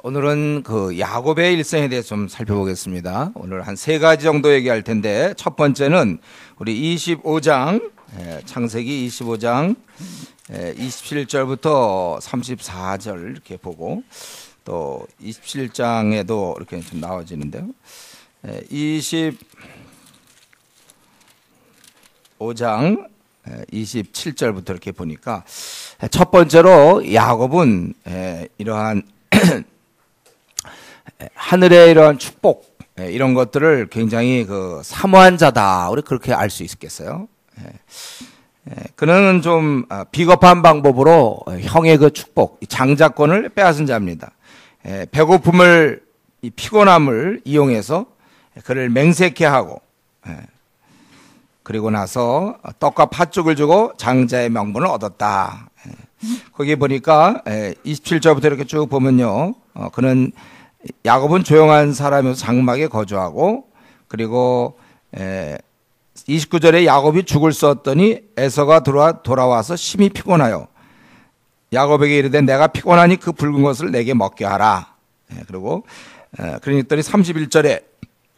오늘은 그 야곱의 일생에 대해서 좀 살펴보겠습니다. 오늘 한 세 가지 정도 얘기할 텐데, 첫 번째는 우리 25장, 창세기 25장 27절부터 34절 이렇게 보고, 또 27장에도 이렇게 좀 나와지는데요. 25장 27절부터 이렇게 보니까, 첫 번째로 야곱은 이러한 하늘의 이러한 축복, 이런 것들을 굉장히 사모한 자다, 우리 그렇게 알 수 있겠어요. 그는 좀 비겁한 방법으로 형의 그 축복, 장자권을 빼앗은 자입니다. 배고픔을, 이 피곤함을 이용해서 그를 맹세케 하고, 그리고 나서 떡과 팥죽을 주고 장자의 명분을 얻었다. 거기 보니까 27절부터 이렇게 쭉 보면요, 그는 야곱은 조용한 사람이어서 장막에 거주하고, 그리고 29절에 야곱이 죽을 쏘았더니 에서가 돌아와서 심히 피곤하여 야곱에게 이르되 내가 피곤하니 그 붉은 것을 내게 먹게 하라. 그리고 그러니더니 31절에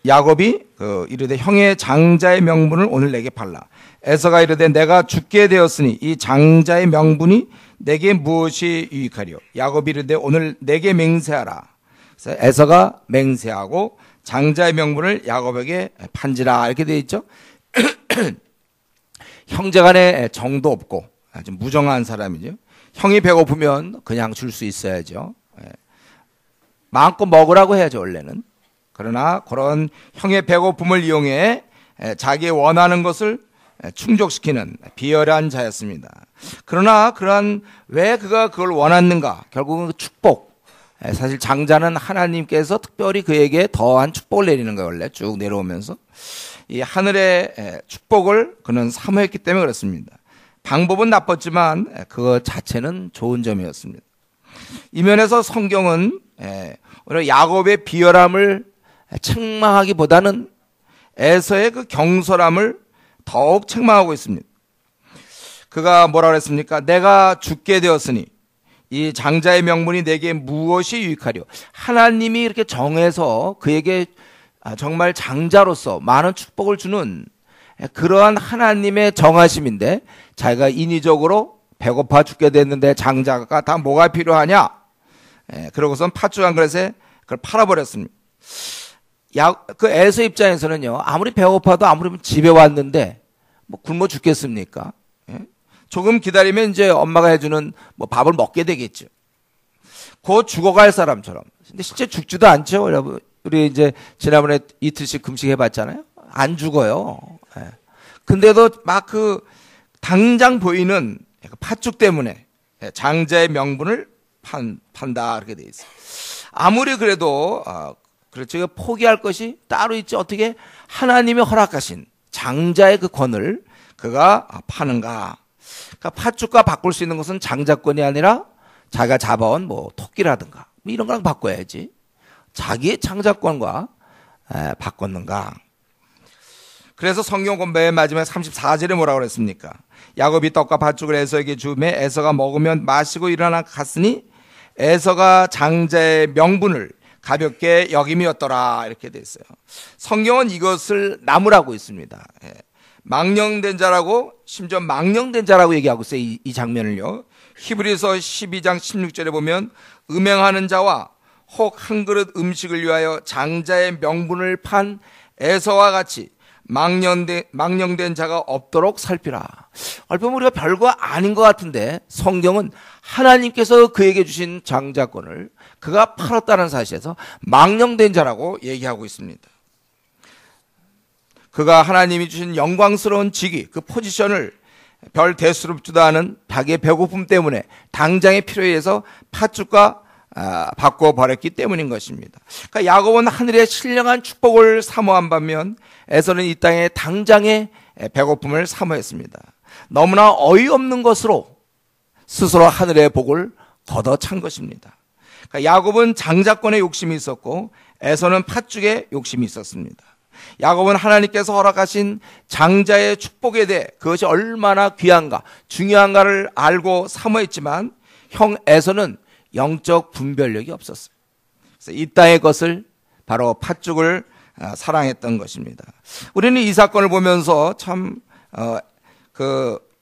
야곱이 이르되 형의 장자의 명분을 오늘 내게 팔라. 에서가 이르되 내가 죽게 되었으니 이 장자의 명분이 내게 무엇이 유익하리요. 야곱이 이르되 오늘 내게 맹세하라. 그래서 에서가 맹세하고 장자의 명분을 야곱에게 판지라, 이렇게 되어 있죠. 형제간에 정도 없고 아주 무정한 사람이죠. 형이 배고프면 그냥 줄 수 있어야죠. 마음껏 먹으라고 해야죠, 원래는. 그러나 그런 형의 배고픔을 이용해 자기의 원하는 것을 충족시키는 비열한 자였습니다. 그러나 왜 그가 그걸 원했는가? 결국은 축복. 사실 장자는 하나님께서 특별히 그에게 더한 축복을 내리는 거예요. 원래 쭉 내려오면서 이 하늘의 축복을 그는 사모했기 때문에 그렇습니다. 방법은 나빴지만 그것 자체는 좋은 점이었습니다. 이 면에서 성경은 오히려 야곱의 비열함을 책망하기보다는 에서의 그 경솔함을 더욱 책망하고 있습니다. 그가 뭐라고 했습니까? 내가 죽게 되었으니 이 장자의 명분이 내게 무엇이 유익하리요? 하나님이 이렇게 정해서 그에게 정말 장자로서 많은 축복을 주는 그러한 하나님의 정하심인데, 자기가 인위적으로 배고파 죽게 됐는데 장자가 다 뭐가 필요하냐? 그러고선 팥죽 한 그릇에 그걸 팔아버렸습니다. 그 에서 입장에서는요, 아무리 배고파도 아무리 집에 왔는데 뭐 굶어 죽겠습니까? 조금 기다리면 이제 엄마가 해주는 밥을 먹게 되겠죠. 곧 죽어갈 사람처럼. 근데 실제 죽지도 않죠, 여러분. 우리 이제 지난번에 이틀씩 금식 해봤잖아요. 안 죽어요. 근데도 막 당장 보이는 팥죽 때문에 장자의 명분을 판다, 이렇게 돼 있어요. 아무리 그래도 그렇죠, 포기할 것이 따로 있지, 어떻게 하나님이 허락하신 장자의 그 권을 그가 파는가? 그러니까 팥죽과 바꿀 수 있는 것은 장자권이 아니라 자기가 잡아온 토끼라든가 이런 거랑 바꿔야지, 자기의 장자권과 바꿨는가? 그래서 성경 공부의 마지막 34절에 뭐라고 그랬습니까? 야곱이 떡과 팥죽을 에서에게 주매 에서가 먹으면 마시고 일어나 갔으니 에서가 장자의 명분을 가볍게 여김이었더라, 이렇게 돼 있어요. 성경은 이것을 나무라고 있습니다. 망령된 자라고, 심지어 망령된 자라고 얘기하고 있어요. 이 장면을요. 히브리서 12장 16절에 보면 음행하는 자와 혹 한 그릇 음식을 위하여 장자의 명분을 판 에서와 같이 망령된 자가 없도록 살피라. 얼핏 보면 우리가 별거 아닌 것 같은데 성경은 하나님께서 그에게 주신 장자권을 그가 팔았다는 사실에서 망령된 자라고 얘기하고 있습니다. 그가 하나님이 주신 영광스러운 직위, 그 포지션을 별 대수롭지도 않은 자기의 배고픔 때문에 당장의 필요에 의해서 팥죽과 바꿔버렸기 때문인 것입니다. 그러니까 야곱은 하늘의 신령한 축복을 사모한 반면 에서는 이 땅의 당장의 배고픔을 사모했습니다. 너무나 어이없는 것으로 스스로 하늘의 복을 걷어찬 것입니다. 그러니까 야곱은 장자권에 욕심이 있었고 에서는 팥죽에 욕심이 있었습니다. 야곱은 하나님께서 허락하신 장자의 축복에 대해 그것이 얼마나 귀한가, 중요한가를 알고 사모했지만 형 에서는 영적 분별력이 없었어요. 그래서 이 땅의 것을 바로 팥죽을 사랑했던 것입니다. 우리는 이 사건을 보면서 참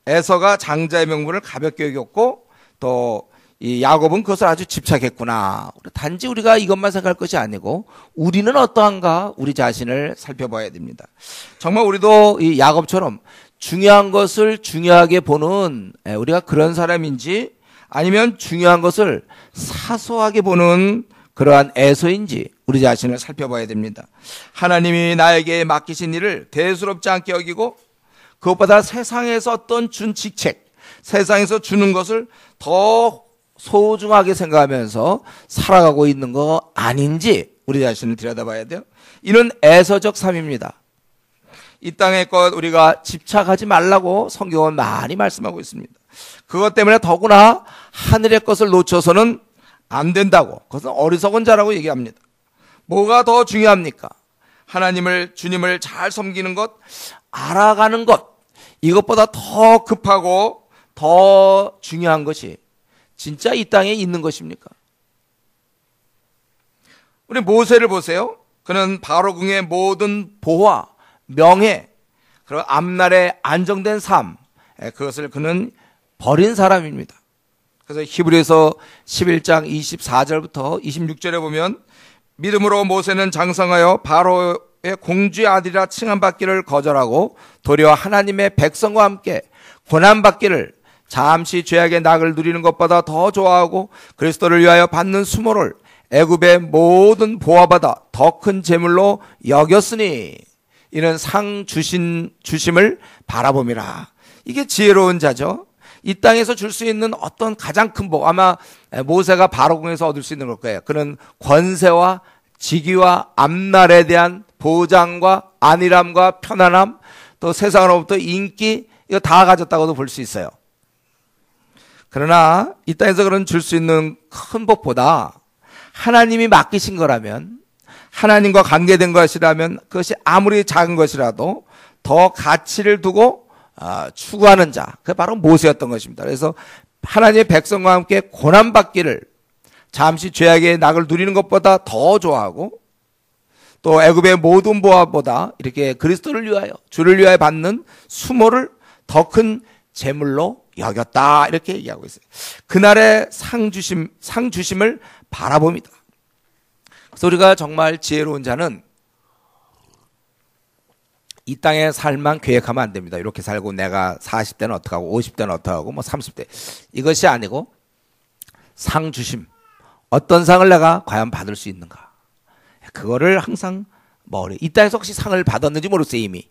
에서가 장자의 명분을 가볍게 여겼고 또 이 야곱은 그것을 아주 집착했구나. 단지 우리가 이것만 생각할 것이 아니고 우리는 어떠한가 우리 자신을 살펴봐야 됩니다. 정말 우리도 이 야곱처럼 중요한 것을 중요하게 보는 우리가 그런 사람인지 아니면 중요한 것을 사소하게 보는 그러한 에서인지 우리 자신을 살펴봐야 됩니다. 하나님이 나에게 맡기신 일을 대수롭지 않게 여기고 그것보다 세상에서 어떤 준 직책, 세상에서 주는 것을 더 소중하게 생각하면서 살아가고 있는 거 아닌지 우리 자신을 들여다봐야 돼요. 이는 에서적 삶입니다. 이 땅의 것 우리가 집착하지 말라고 성경은 많이 말씀하고 있습니다. 그것 때문에 더구나 하늘의 것을 놓쳐서는 안 된다고, 그것은 어리석은 자라고 얘기합니다. 뭐가 더 중요합니까? 하나님을, 주님을 잘 섬기는 것, 알아가는 것, 이것보다 더 급하고 더 중요한 것이 진짜 이 땅에 있는 것입니까? 우리 모세를 보세요. 그는 바로궁의 모든 보화, 명예, 그리고 앞날에 안정된 삶, 그것을 그는 버린 사람입니다. 그래서 히브리서 11장 24절부터 26절에 보면 믿음으로 모세는 장성하여 바로의 공주의 아들이라 칭함받기를 거절하고 도리어 하나님의 백성과 함께 고난받기를 잠시 죄악의 낙을 누리는 것보다 더 좋아하고 그리스도를 위하여 받는 수모를 애굽의 모든 보화보다 더 큰 재물로 여겼으니 이는 상 주심을 바라봄이라. 이게 지혜로운 자죠. 이 땅에서 줄 수 있는 어떤 가장 큰 복, 아마 모세가 바로궁에서 얻을 수 있는 걸 거예요. 그는 권세와 직위와 앞날에 대한 보장과 안일함과 편안함, 또 세상으로부터 인기, 이거 다 가졌다고도 볼 수 있어요. 그러나 이 땅에서 그런 줄 수 있는 큰 복보다 하나님이 맡기신 거라면, 하나님과 관계된 것이라면 그것이 아무리 작은 것이라도 더 가치를 두고 추구하는 자, 그게 바로 모세였던 것입니다. 그래서 하나님의 백성과 함께 고난받기를 잠시 죄악의 낙을 누리는 것보다 더 좋아하고 또 애굽의 모든 보화보다 이렇게 그리스도를 위하여, 주를 위하여 받는 수모를 더 큰 재물로 여겼다, 이렇게 얘기하고 있어요. 그날의 상 주심을 바라봅니다. 그래서 우리가 정말 지혜로운 자는 이 땅의 삶만 계획하면 안 됩니다. 이렇게 살고 내가 40대는 어떡하고 50대는 어떡하고 뭐 30대, 이것이 아니고 상 주심, 어떤 상을 내가 과연 받을 수 있는가, 그거를 항상 이 땅에서 혹시 상을 받았는지 모르겠어요 이미.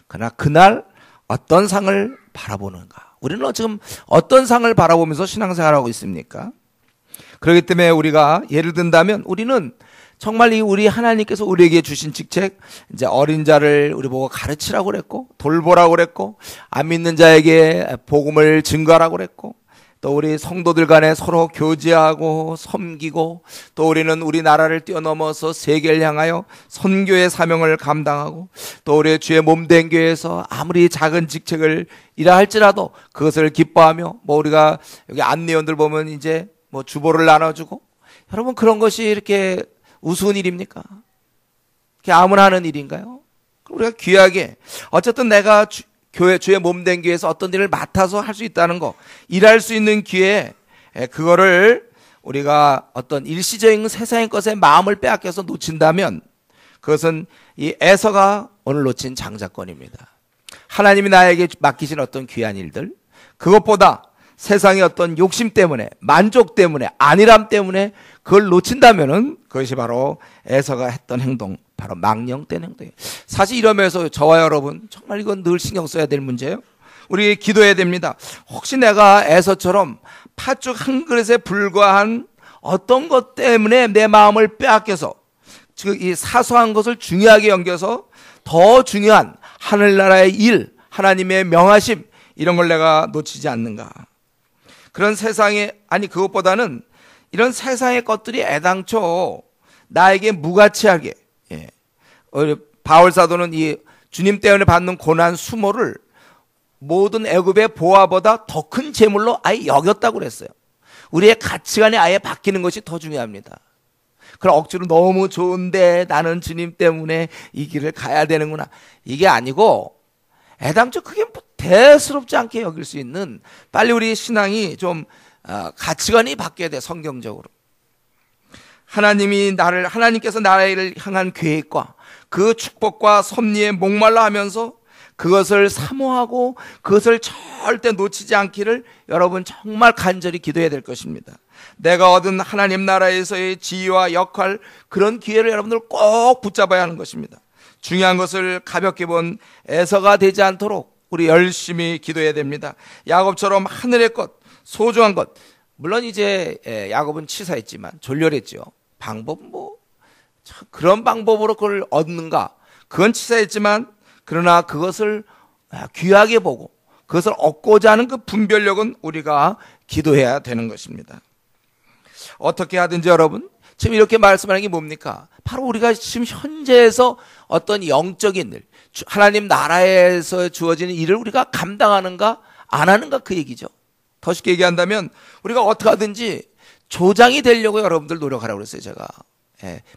그러나 그날 어떤 상을 바라보는가. 우리는 지금 어떤 상을 바라보면서 신앙생활하고 있습니까? 그렇기 때문에 우리가 예를 든다면 우리는 정말 우리 하나님께서 우리에게 주신 직책, 이제 어린 자를 우리 보고 가르치라고 그랬고, 돌보라고 그랬고, 안 믿는 자에게 복음을 증거하라고 그랬고, 또 우리 성도들 간에 서로 교제하고 섬기고, 또 우리는 우리나라를 뛰어넘어서 세계를 향하여 선교의 사명을 감당하고, 또 우리의 주의 몸된 교회에서 아무리 작은 직책을 이라 할지라도 그것을 기뻐하며, 우리가 여기 안내원들 보면 이제 주보를 나눠주고, 여러분 그런 것이 이렇게 우스운 일입니까? 그게 아무나 하는 일인가요? 우리가 귀하게, 어쨌든 내가 주의 몸된 교회에서 어떤 일을 맡아서 할 수 있다는 거, 일할 수 있는 기회에 그거를 우리가 어떤 일시적인 세상의 것에 마음을 빼앗겨서 놓친다면 그것은 이 에서가 오늘 놓친 장자권입니다. 하나님이 나에게 맡기신 어떤 귀한 일들, 그것보다 세상의 어떤 욕심 때문에, 만족 때문에, 안일함 때문에 그걸 놓친다면은 그것이 바로 에서가 했던 행동, 바로 망령된 행동이에요. 사실 이러면서 저와 여러분 정말 이건 늘 신경 써야 될 문제예요. 우리 기도해야 됩니다. 혹시 내가 에서처럼 팥죽 한 그릇에 불과한 어떤 것 때문에 내 마음을 빼앗겨서, 즉 이 사소한 것을 중요하게 여겨서 더 중요한 하늘나라의 일, 하나님의 명하심, 이런 걸 내가 놓치지 않는가. 그런 세상에, 그것보다는 이런 세상의 것들이 애당초 나에게 무가치하게, 바울 사도는 이 주님 때문에 받는 고난 수모를 모든 애굽의 보화보다 더 큰 재물로 아예 여겼다고 그랬어요. 우리의 가치관이 아예 바뀌는 것이 더 중요합니다. 그럼 억지로 너무 좋은데 나는 주님 때문에 이 길을 가야 되는구나. 이게 아니고 애당초 그게 뭐 대수롭지 않게 여길 수 있는 빨리 우리 신앙이 좀 가치관이 바뀌어야 돼. 성경적으로. 하나님께서 나를 향한 계획과 그 축복과 섭리에 목말라 하면서 그것을 사모하고 그것을 절대 놓치지 않기를 여러분 정말 간절히 기도해야 될 것입니다. 내가 얻은 하나님 나라에서의 지위와 역할, 그런 기회를 여러분들 꼭 붙잡아야 하는 것입니다. 중요한 것을 가볍게 본 애서가 되지 않도록 우리 열심히 기도해야 됩니다. 야곱처럼 하늘의 것, 소중한 것, 물론 이제 야곱은 치사했지만 졸렬했죠. 방법은 그런 방법으로 그걸 얻는가, 그건 치사했지만 그러나 그것을 귀하게 보고 그것을 얻고자 하는 그 분별력은 우리가 기도해야 되는 것입니다. 어떻게 하든지 여러분, 지금 이렇게 말씀하는 게 뭡니까? 바로 우리가 지금 현재에서 어떤 영적인 일, 하나님 나라에서 주어지는 일을 우리가 감당하는가 안 하는가, 그 얘기죠. 더 쉽게 얘기한다면 우리가 어떻게 하든지 조장이 되려고 여러분들 노력하라고 그랬어요, 제가.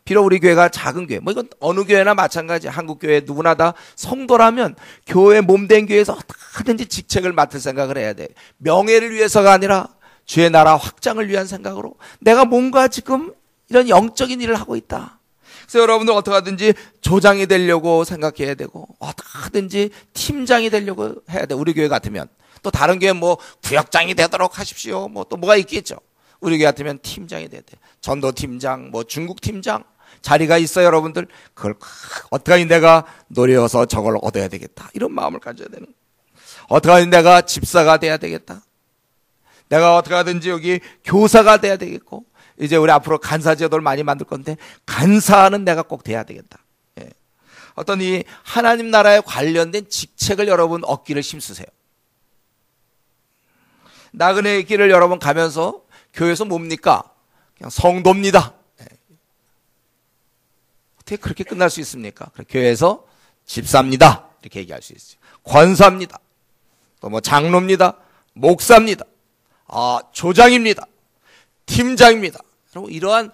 비록 우리 교회가 작은 교회, 이건 어느 교회나 마찬가지, 한국 교회 누구나 다 성도라면 교회 몸된 교회에서 어떻게든지 직책을 맡을 생각을 해야 돼. 명예를 위해서가 아니라 주의 나라 확장을 위한 생각으로 내가 뭔가 지금 이런 영적인 일을 하고 있다. 그래서 여러분들 어떻게 하든지 조장이 되려고 생각해야 되고 어떻게든지 팀장이 되려고 해야 돼. 우리 교회 같으면 또 다른 교회 구역장이 되도록 하십시오. 또 뭐가 있겠죠. 우리 교회 같으면 팀장이 돼야 돼. 전도 팀장, 중국 팀장 자리가 있어요, 여러분들. 그걸 어떻게 내가 노려서 저걸 얻어야 되겠다. 이런 마음을 가져야 되는 거예요. 어떻게 내가 집사가 돼야 되겠다. 내가 어떻게 하든지 여기 교사가 돼야 되겠고, 이제 우리 앞으로 간사 제도를 많이 만들 건데 간사는 내가 꼭 돼야 되겠다. 어떤 이 하나님 나라에 관련된 직책을 여러분 얻기를 힘쓰세요. 나그네의 길을 여러분 가면서 교회에서 뭡니까? 그냥 성도입니다. 어떻게 그렇게 끝날 수 있습니까? 교회에서 집사입니다. 이렇게 얘기할 수 있어요. 권사입니다. 또 장로입니다. 목사입니다. 조장입니다. 팀장입니다. 이러한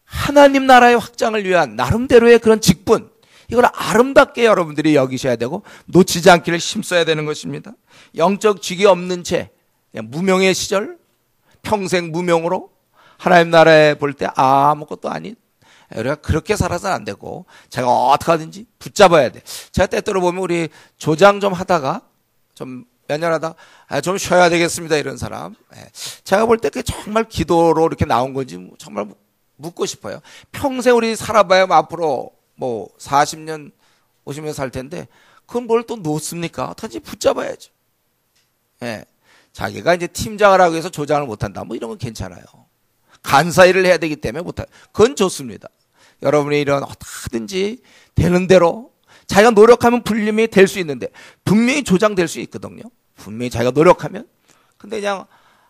하나님 나라의 확장을 위한 나름대로의 그런 직분, 이걸 아름답게 여러분들이 여기셔야 되고 놓치지 않기를 힘써야 되는 것입니다. 영적 직이 없는 채 그냥 무명의 시절, 평생 무명으로 하나님 나라에 볼 때 아무것도 아닌, 우리가 그렇게 살아서는 안 되고 제가 어떻게 하든지 붙잡아야 돼. 제가 때때로 보면 우리 조장 좀 하다가 좀 몇 년 하다 좀 쉬어야 되겠습니다, 이런 사람. 제가 볼 때 그게 정말 기도로 이렇게 나온 건지 정말 묻고 싶어요. 평생 우리 살아봐야 앞으로 40년 50년 살 텐데 그건 뭘 또 놓습니까? 어떻게 붙잡아야죠. 자기가 이제 팀장을 하기 위해서 조장을 못한다, 이런 건 괜찮아요. 간사 일을 해야 되기 때문에 못한다, 그건 좋습니다. 여러분이 이런 어떻게든지 되는 대로 자기가 노력하면 분명히 될 수 있는데, 분명히 조장될 수 있거든요. 분명히 자기가 노력하면. 근데 그냥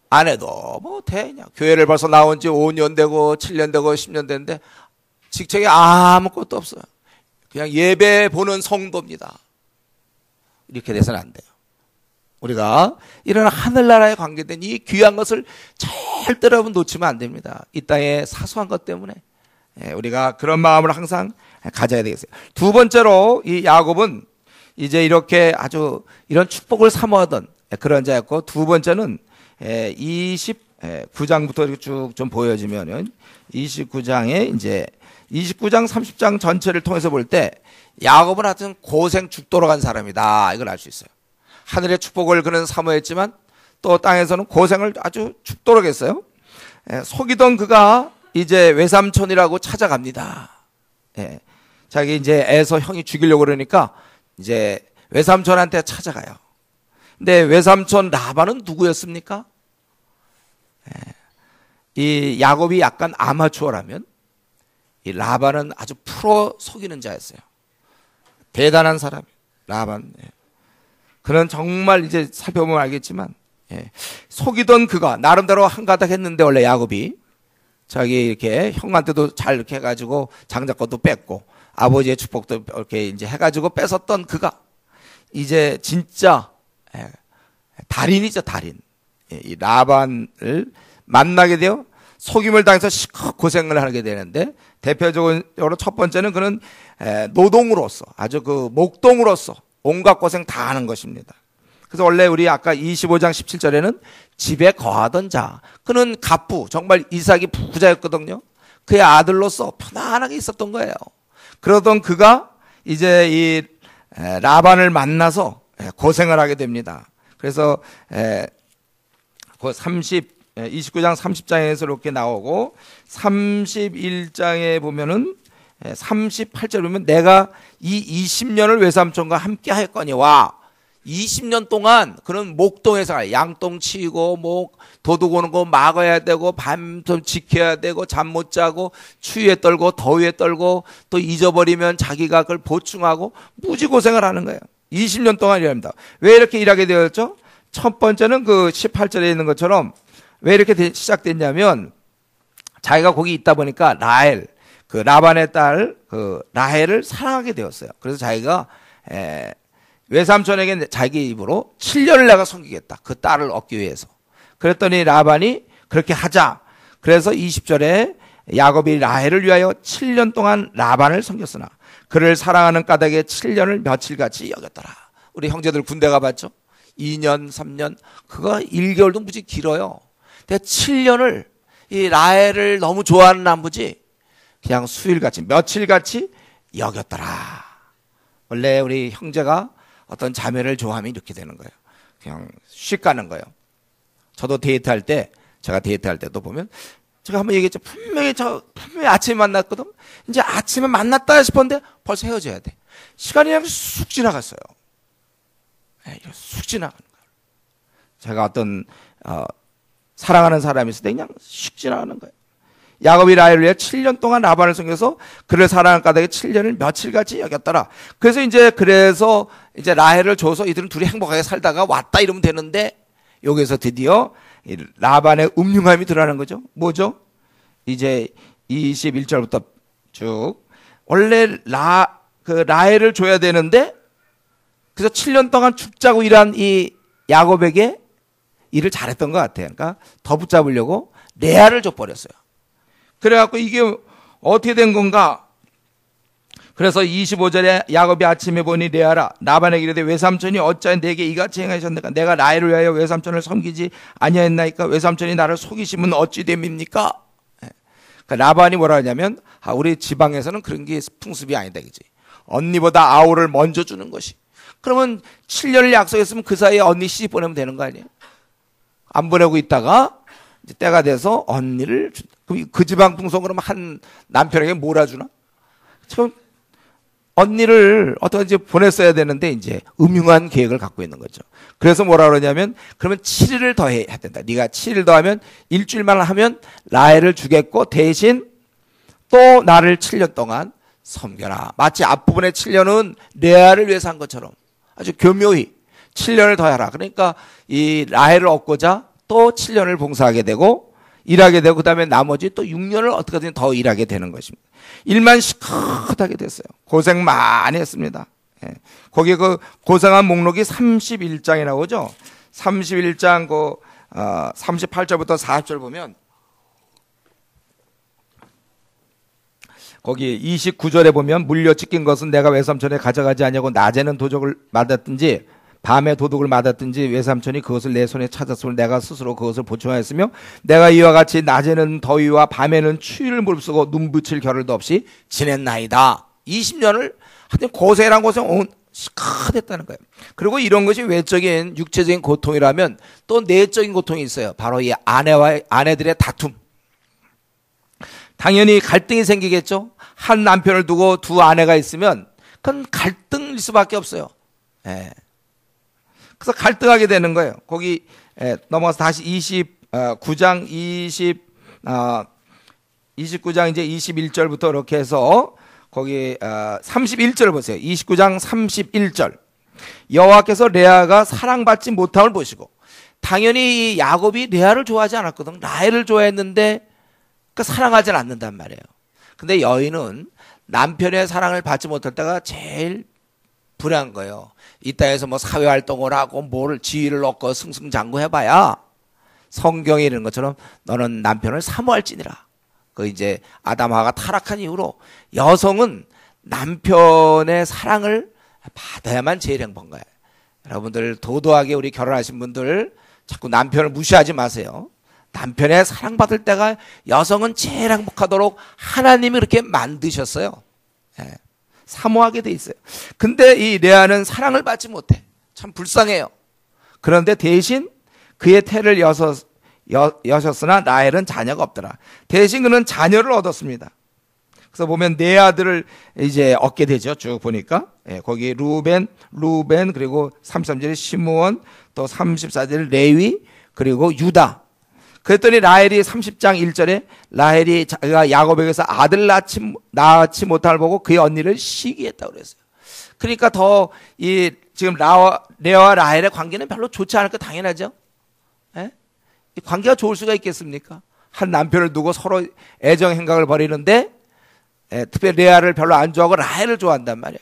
안 해도 돼. 그냥 교회를 벌써 나온 지 5년 되고 7년 되고 10년 됐는데 직책이 아무것도 없어요. 그냥 예배 보는 성도입니다. 이렇게 돼서는 안 돼요. 우리가 이런 하늘나라에 관계된 이 귀한 것을 절대로 여러분 놓치면 안 됩니다. 이 땅의 사소한 것 때문에 우리가 그런 마음을 항상 가져야 되겠어요. 두 번째로 이 야곱은 이제 이렇게 아주 이런 축복을 사모하던 그런 자였고, 두 번째는 29장부터 이렇게 쭉 좀 보여지면은 29장에 이제 29장 30장 전체를 통해서 볼 때 야곱은 하여튼 고생 죽도록 한 사람이다, 이걸 알 수 있어요. 하늘의 축복을 그는 사모했지만 또 땅에서는 고생을 아주 죽도록 했어요. 속이던 그가 이제 외삼촌이라고 찾아갑니다. 자기 이제 애서 형이 죽이려고 그러니까 이제 외삼촌한테 찾아가요. 근데 외삼촌 라반은 누구였습니까? 이 야곱이 약간 아마추어라면 이 라반은 아주 프로 속이는 자였어요. 대단한 사람, 라반. 그는 정말 이제 살펴보면 알겠지만, 속이던 그가 나름대로 한가닥 했는데, 원래 야곱이 자기 이렇게 형한테도 잘 이렇게 해가지고 장자권도 뺐고 아버지의 축복도 이렇게 이제 해가지고 뺏었던 그가 이제 진짜 달인이죠, 달인. 이 라반을 만나게 되어 속임을 당해서 시커 고생을 하게 되는데, 대표적으로 첫 번째는 그는 노동으로서, 아주 그 목동으로서 온갖 고생 다 하는 것입니다. 그래서 원래 우리 아까 25장 17절에는 집에 거하던 자, 그는 갑부, 정말 이삭이 부자였거든요. 그의 아들로서 편안하게 있었던 거예요. 그러던 그가 이제 이 라반을 만나서 고생을 하게 됩니다. 그래서 그 29장 30장에서 이렇게 나오고 31장에 보면은 38절 보면 내가 이 20년을 외삼촌과 함께 하였거니와 20년 동안 그는 목동에서 양똥 치고 뭐 도둑 오는 거 막아야 되고 밤좀 지켜야 되고 잠 못 자고 추위에 떨고 더위에 떨고 또 잊어버리면 자기가 그걸 보충하고 무지 고생을 하는 거예요. 20년 동안 일합니다. 왜 이렇게 일하게 되었죠? 첫 번째는 그 18절에 있는 것처럼 왜 이렇게 시작됐냐면 자기가 거기 있다 보니까 라헬, 그 라반의 딸 그 라헬을 사랑하게 되었어요. 그래서 자기가 외삼촌에게 자기 입으로 7년을 내가 섬기겠다. 그 딸을 얻기 위해서. 그랬더니 라반이 그렇게 하자. 그래서 20절에 야곱이 라헬을 위하여 7년 동안 라반을 섬겼으나 그를 사랑하는 까닭에 7년을 며칠같이 여겼더라. 우리 형제들 군대 가봤죠? 2년, 3년. 그거 1개월도 무지 길어요. 근데 7년을 이 라헬을 너무 좋아하는 남부지 그냥 수일같이 며칠같이 여겼더라. 원래 우리 형제가 어떤 자매를 좋아하면 이렇게 되는 거예요. 그냥 씩 가는 거예요. 저도 데이트할 때, 제가 데이트할 때도 보면, 제가 한번 얘기했죠. 분명히 아침에 만났거든. 이제 아침에 만났다 싶었는데 벌써 헤어져야 돼. 시간이 그냥 쑥 지나갔어요. 쑥 지나가는 거예요. 제가 어떤, 사랑하는 사람이 있을 때 그냥 쑥 지나가는 거예요. 야곱이 라헬을 위해 7년 동안 라반을 섬겨서 그를 사랑한 까닭에 7년을 며칠같이 여겼더라. 그래서 이제 라헬을 줘서 이들은 둘이 행복하게 살다가 왔다 이러면 되는데 여기서 드디어 라반의 음흉함이 드러나는 거죠. 뭐죠? 이제 21절부터 쭉 원래 라헬을 줘야 되는데 그래서 7년 동안 죽자고 일한 이 야곱에게 일을 잘했던 것 같아요. 그러니까 더 붙잡으려고 레아를 줘버렸어요. 그래갖고 이게 어떻게 된 건가? 그래서 25절에 야곱이 아침에 보니 레아라 라반에게 이르되 외삼촌이 어찌하여 내게 이같이 행하셨는가? 내가 라헬을 위하여 외삼촌을 섬기지 아니하였나이까? 외삼촌이 나를 속이시면 어찌 됨입니까? 그러니까 라반이 뭐라 하냐면 우리 지방에서는 그런 게 풍습이 아니다, 그지? 언니보다 아우를 먼저 주는 것이. 그러면 7년을 약속했으면 그 사이에 언니 시집 보내면 되는 거 아니에요? 안 보내고 있다가 이제 때가 돼서 언니를 그 지방 풍속 그러면 한 남편에게 몰아주나? 참 언니를 어떻게 보냈어야 되는데 이제 음흉한 계획을 갖고 있는 거죠. 그래서 뭐라 그러냐면 그러면 7일을 더 해야 된다. 네가 7일 더 하면 일주일만 하면 라헬을 주겠고 대신 또 나를 7년 동안 섬겨라. 마치 앞부분의 7년은 레아를 위해서 한 것처럼 아주 교묘히 7년을 더 해라. 그러니까 이 라헬을 얻고자 또 7년을 봉사하게 되고 일하게 되고 그다음에 나머지 또 6년을 어떻게든 더 일하게 되는 것입니다. 일만 시컷하게 됐어요. 고생 많이 했습니다. 예. 거기 그 고생한 목록이 31장에 나오죠. 31장 38절부터 40절 보면 거기 29절에 보면 물려 찢긴 것은 내가 외삼촌에 가져가지 아니하고 낮에는 도적을 맞았든지 밤에 도둑을 맞았든지 외삼촌이 그것을 내 손에 찾았으면 내가 스스로 그것을 보충하였으며 내가 이와 같이 낮에는 더위와 밤에는 추위를 무릅쓰고 눈 붙일 겨를도 없이 지냈나이다. 20년을 하여튼 고생이란 고생 시커됐다는 거예요. 그리고 이런 것이 외적인 육체적인 고통이라면 또 내적인 고통이 있어요. 바로 이 아내들의 다툼. 당연히 갈등이 생기겠죠. 한 남편을 두고 두 아내가 있으면 그건 갈등일 수밖에 없어요. 예. 그래서 갈등하게 되는 거예요. 거기 넘어가서 다시 29장 29장 이제 21절부터 이렇게 해서 거기 31절 보세요. 29장 31절. 여호와께서 레아가 사랑받지 못함을 보시고 당연히 야곱이 레아를 좋아하지 않았거든. 라헬을 좋아했는데 그 사랑하지는 않는단 말이에요. 근데 여인은 남편의 사랑을 받지 못할 때가 제일 불행한 거예요. 이 땅에서 뭐 사회활동을 하고 뭘 지위를 얻고 승승장구 해봐야 성경에 이르는 것처럼 너는 남편을 사모할지니라. 그 이제 아담하가 타락한 이후로 여성은 남편의 사랑을 받아야만 제일 행복한 거예요. 여러분들 도도하게 우리 결혼하신 분들 자꾸 남편을 무시하지 마세요. 남편의 사랑받을 때가 여성은 제일 행복하도록 하나님이 그렇게 만드셨어요. 예. 사모하게 돼 있어요. 근데 이 레아는 사랑을 받지 못해. 참 불쌍해요. 그런데 대신 그의 태를 여셨으나 라헬은 자녀가 없더라. 대신 그는 자녀를 얻었습니다. 그래서 보면 네 아들을 이제 얻게 되죠. 쭉 보니까. 예, 거기 루벤, 그리고 33절에 시므온, 또 34절에 레위, 그리고 유다. 그랬더니 라헬이 30장 1절에 라헬이 자기가 야곱에게서 아들 낳지 못함을 보고 그의 언니를 시기했다고 그랬어요. 그러니까 더 지금 레아와 라헬의 관계는 별로 좋지 않을 거 당연하죠. 예? 이 관계가 좋을 수가 있겠습니까? 한 남편을 두고 서로 애정 행각을 벌이는데 특별히 레아를 별로 안 좋아하고 라헬을 좋아한단 말이에요.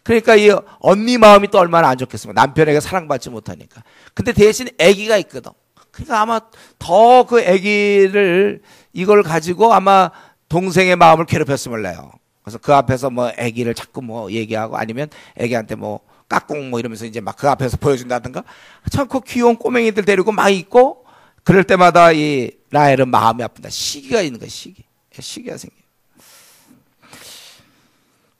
그러니까 이 언니 마음이 또 얼마나 안 좋겠습니까? 남편에게 사랑받지 못하니까. 근데 대신 아기가 있거든. 그러니까 아마 더 그 아기를 이걸 가지고 아마 동생의 마음을 괴롭혔으면 몰라요. 그래서 그 앞에서 뭐 아기를 자꾸 뭐 얘기하고 아니면 아기한테 뭐 깍꿍 뭐 이러면서 이제 막 그 앞에서 보여준다든가 참 그 귀여운 꼬맹이들 데리고 막 있고 그럴 때마다 이 라헬은 마음이 아픈다. 시기가 있는 거야, 시기가 생겨.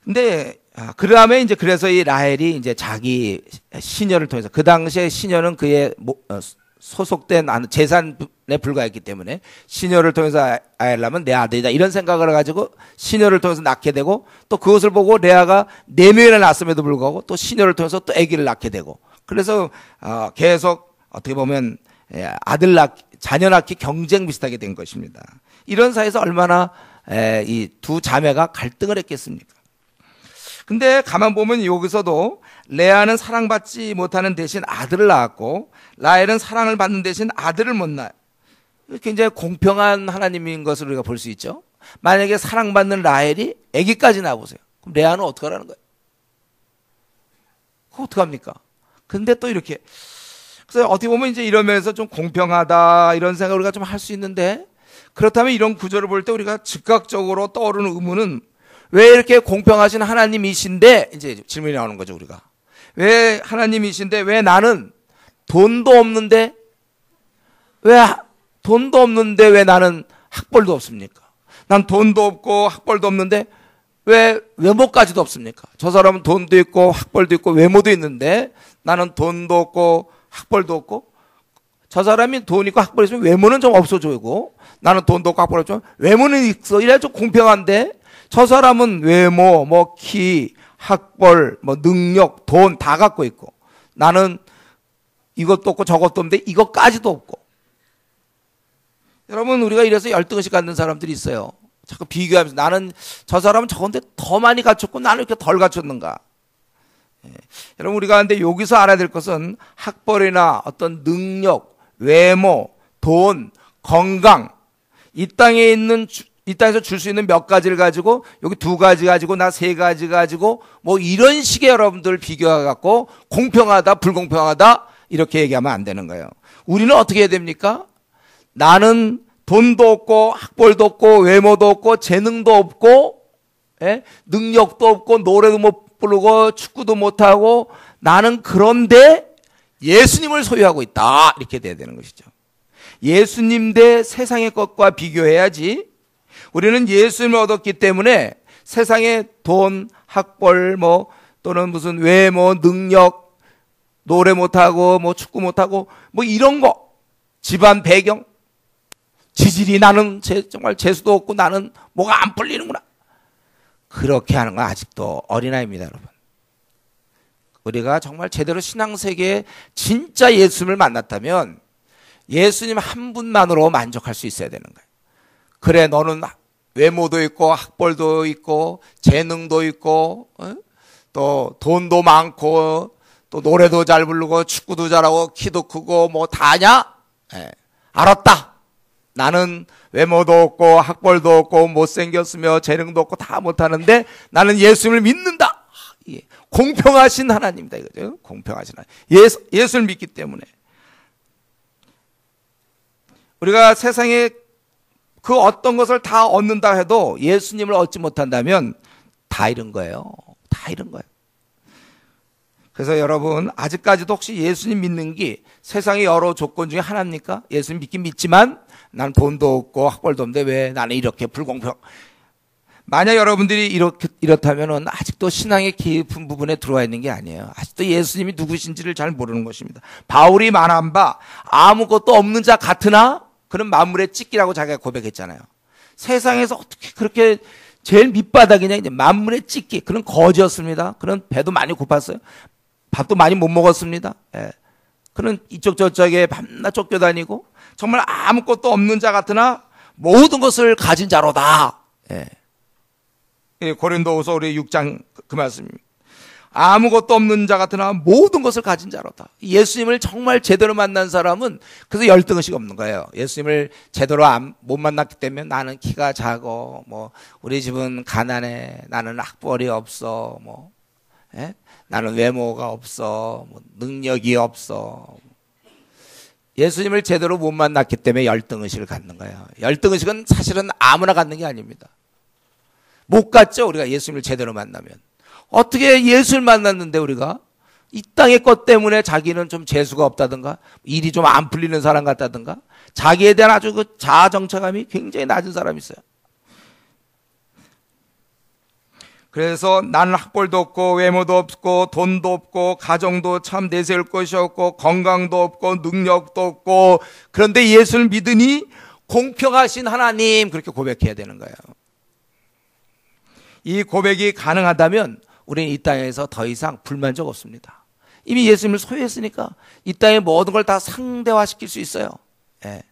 근데 그 다음에 이제 그래서 이 라헬이 이제 자기 시녀를 통해서 그 당시에 시녀는 그의 소속된 재산에 불과했기 때문에 시녀를 통해서 아이라면 내 아들이다 이런 생각을 가지고 시녀를 통해서 낳게 되고 또 그것을 보고 레아가 4명이나 낳았음에도 불구하고 또 시녀를 통해서 또 아기를 낳게 되고 그래서 계속 어떻게 보면 자녀 낳기 경쟁 비슷하게 된 것입니다. 이런 사이에서 얼마나 이 두 자매가 갈등을 했겠습니까? 근데 가만 보면 여기서도 레아는 사랑받지 못하는 대신 아들을 낳았고 라헬은 사랑을 받는 대신 아들을 못 낳아요. 굉장히 공평한 하나님인 것을 우리가 볼 수 있죠. 만약에 사랑받는 라헬이 아기까지 낳아보세요. 그럼 레아는 어떡하라는 거예요? 그거 어떡합니까? 근데 또 이렇게 그래서 어떻게 보면 이제 이러면서 좀 공평하다 이런 생각을 우리가 좀 할 수 있는데 그렇다면 이런 구절을 볼 때 우리가 즉각적으로 떠오르는 의문은 왜 이렇게 공평하신 하나님이신데 이제 질문이 나오는 거죠. 우리가 왜 하나님이신데 왜 나는 돈도 없는데 왜 나는 학벌도 없습니까? 난 돈도 없고 학벌도 없는데 왜 외모까지도 없습니까? 저 사람은 돈도 있고 학벌도 있고 외모도 있는데 나는 돈도 없고 학벌도 없고 저 사람이 돈 있고 학벌 있으면 외모는 좀 없어지고 나는 돈도 없고 학벌 없지만 외모는 있어. 이래야 좀 공평한데 저 사람은 외모, 뭐 키, 학벌, 뭐 능력, 돈 다 갖고 있고 나는 이것도 없고 저것도 없는데 이것까지도 없고. 여러분 우리가 이래서 열등의식 갖는 사람들이 있어요. 자꾸 비교하면서 나는 저 사람은 저건데 더 많이 갖췄고 나는 이렇게 덜 갖췄는가. 여러분 우리가 근데 여기서 알아야 될 것은 학벌이나 어떤 능력, 외모, 돈, 건강 이 땅에서 줄 수 있는 몇 가지를 가지고 여기 2가지 가지고 나 3가지 가지고 뭐 이런 식의 여러분들 비교해갖고 공평하다 불공평하다 이렇게 얘기하면 안 되는 거예요. 우리는 어떻게 해야 됩니까? 나는 돈도 없고 학벌도 없고 외모도 없고 재능도 없고 능력도 없고 노래도 못 부르고 축구도 못하고 나는 그런데 예수님을 소유하고 있다 이렇게 돼야 되는 것이죠. 예수님 대 세상의 것과 비교해야지. 우리는 예수님을 얻었기 때문에 세상의 돈, 학벌, 뭐 또는 무슨 외모, 능력, 노래 못하고 뭐 축구 못하고 뭐 이런 거, 집안 배경, 지질이 나는 정말 재수도 없고 나는 뭐가 안 풀리는구나. 그렇게 하는 건 아직도 어린아이입니다, 여러분. 우리가 정말 제대로 신앙세계에 진짜 예수님을 만났다면 예수님 한 분만으로 만족할 수 있어야 되는 거예요. 그래 너는 외모도 있고 학벌도 있고 재능도 있고 또 돈도 많고 또 노래도 잘 부르고 축구도 잘하고 키도 크고 뭐 다냐? 알았다. 나는 외모도 없고 학벌도 없고 못생겼으며 재능도 없고 다 못하는데 나는 예수님을 믿는다. 공평하신 하나님이다 이거죠. 공평하신 하나님. 예수를 믿기 때문에. 우리가 세상에 그 어떤 것을 다 얻는다 해도 예수님을 얻지 못한다면 다 잃은 거예요. 다 잃은 거예요. 그래서 여러분, 아직까지도 혹시 예수님 믿는 게 세상의 여러 조건 중에 하나입니까? 예수님 믿긴 믿지만 난 돈도 없고 학벌도 없는데 왜 나는 이렇게 불공평. 만약 여러분들이 이렇다면 아직도 신앙의 깊은 부분에 들어와 있는 게 아니에요. 아직도 예수님이 누구신지를 잘 모르는 것입니다. 바울이 말한 바 아무것도 없는 자 같으나 그는 만물의 찢기라고 자기가 고백했잖아요. 세상에서 어떻게 그렇게 제일 밑바닥이냐, 이제 만물의 찢기. 그는 거지였습니다. 그는 배도 많이 고팠어요. 밥도 많이 못 먹었습니다. 예. 그는 이쪽 저쪽에 밤낮 쫓겨다니고 정말 아무것도 없는 자 같으나 모든 것을 가진 자로다. 예. 예, 고린도후서 우리 6장 그 말씀입니다. 아무것도 없는 자 같으나 모든 것을 가진 자로다. 예수님을 정말 제대로 만난 사람은 그래서 열등의식 없는 거예요. 예수님을 제대로 못 만났기 때문에 나는 키가 작고 뭐 우리 집은 가난해, 나는 학벌이 없어, 뭐 예? 나는 외모가 없어, 뭐 능력이 없어. 예수님을 제대로 못 만났기 때문에 열등의식을 갖는 거예요. 열등의식은 사실은 아무나 갖는 게 아닙니다. 못 갖죠, 우리가 예수님을 제대로 만나면. 어떻게 예수를 만났는데 우리가 이 땅의 것 때문에 자기는 좀 재수가 없다든가 일이 좀 안 풀리는 사람 같다든가 자기에 대한 아주 그 자아 정체감이 굉장히 낮은 사람이 있어요. 그래서 나는 학벌도 없고 외모도 없고 돈도 없고 가정도 참 내세울 것이 없고 건강도 없고 능력도 없고 그런데 예수를 믿으니 공평하신 하나님, 그렇게 고백해야 되는 거예요. 이 고백이 가능하다면 우리는 이 땅에서 더 이상 불만족 없습니다. 이미 예수님을 소유했으니까 이 땅의 모든 걸 다 상대화시킬 수 있어요. 예.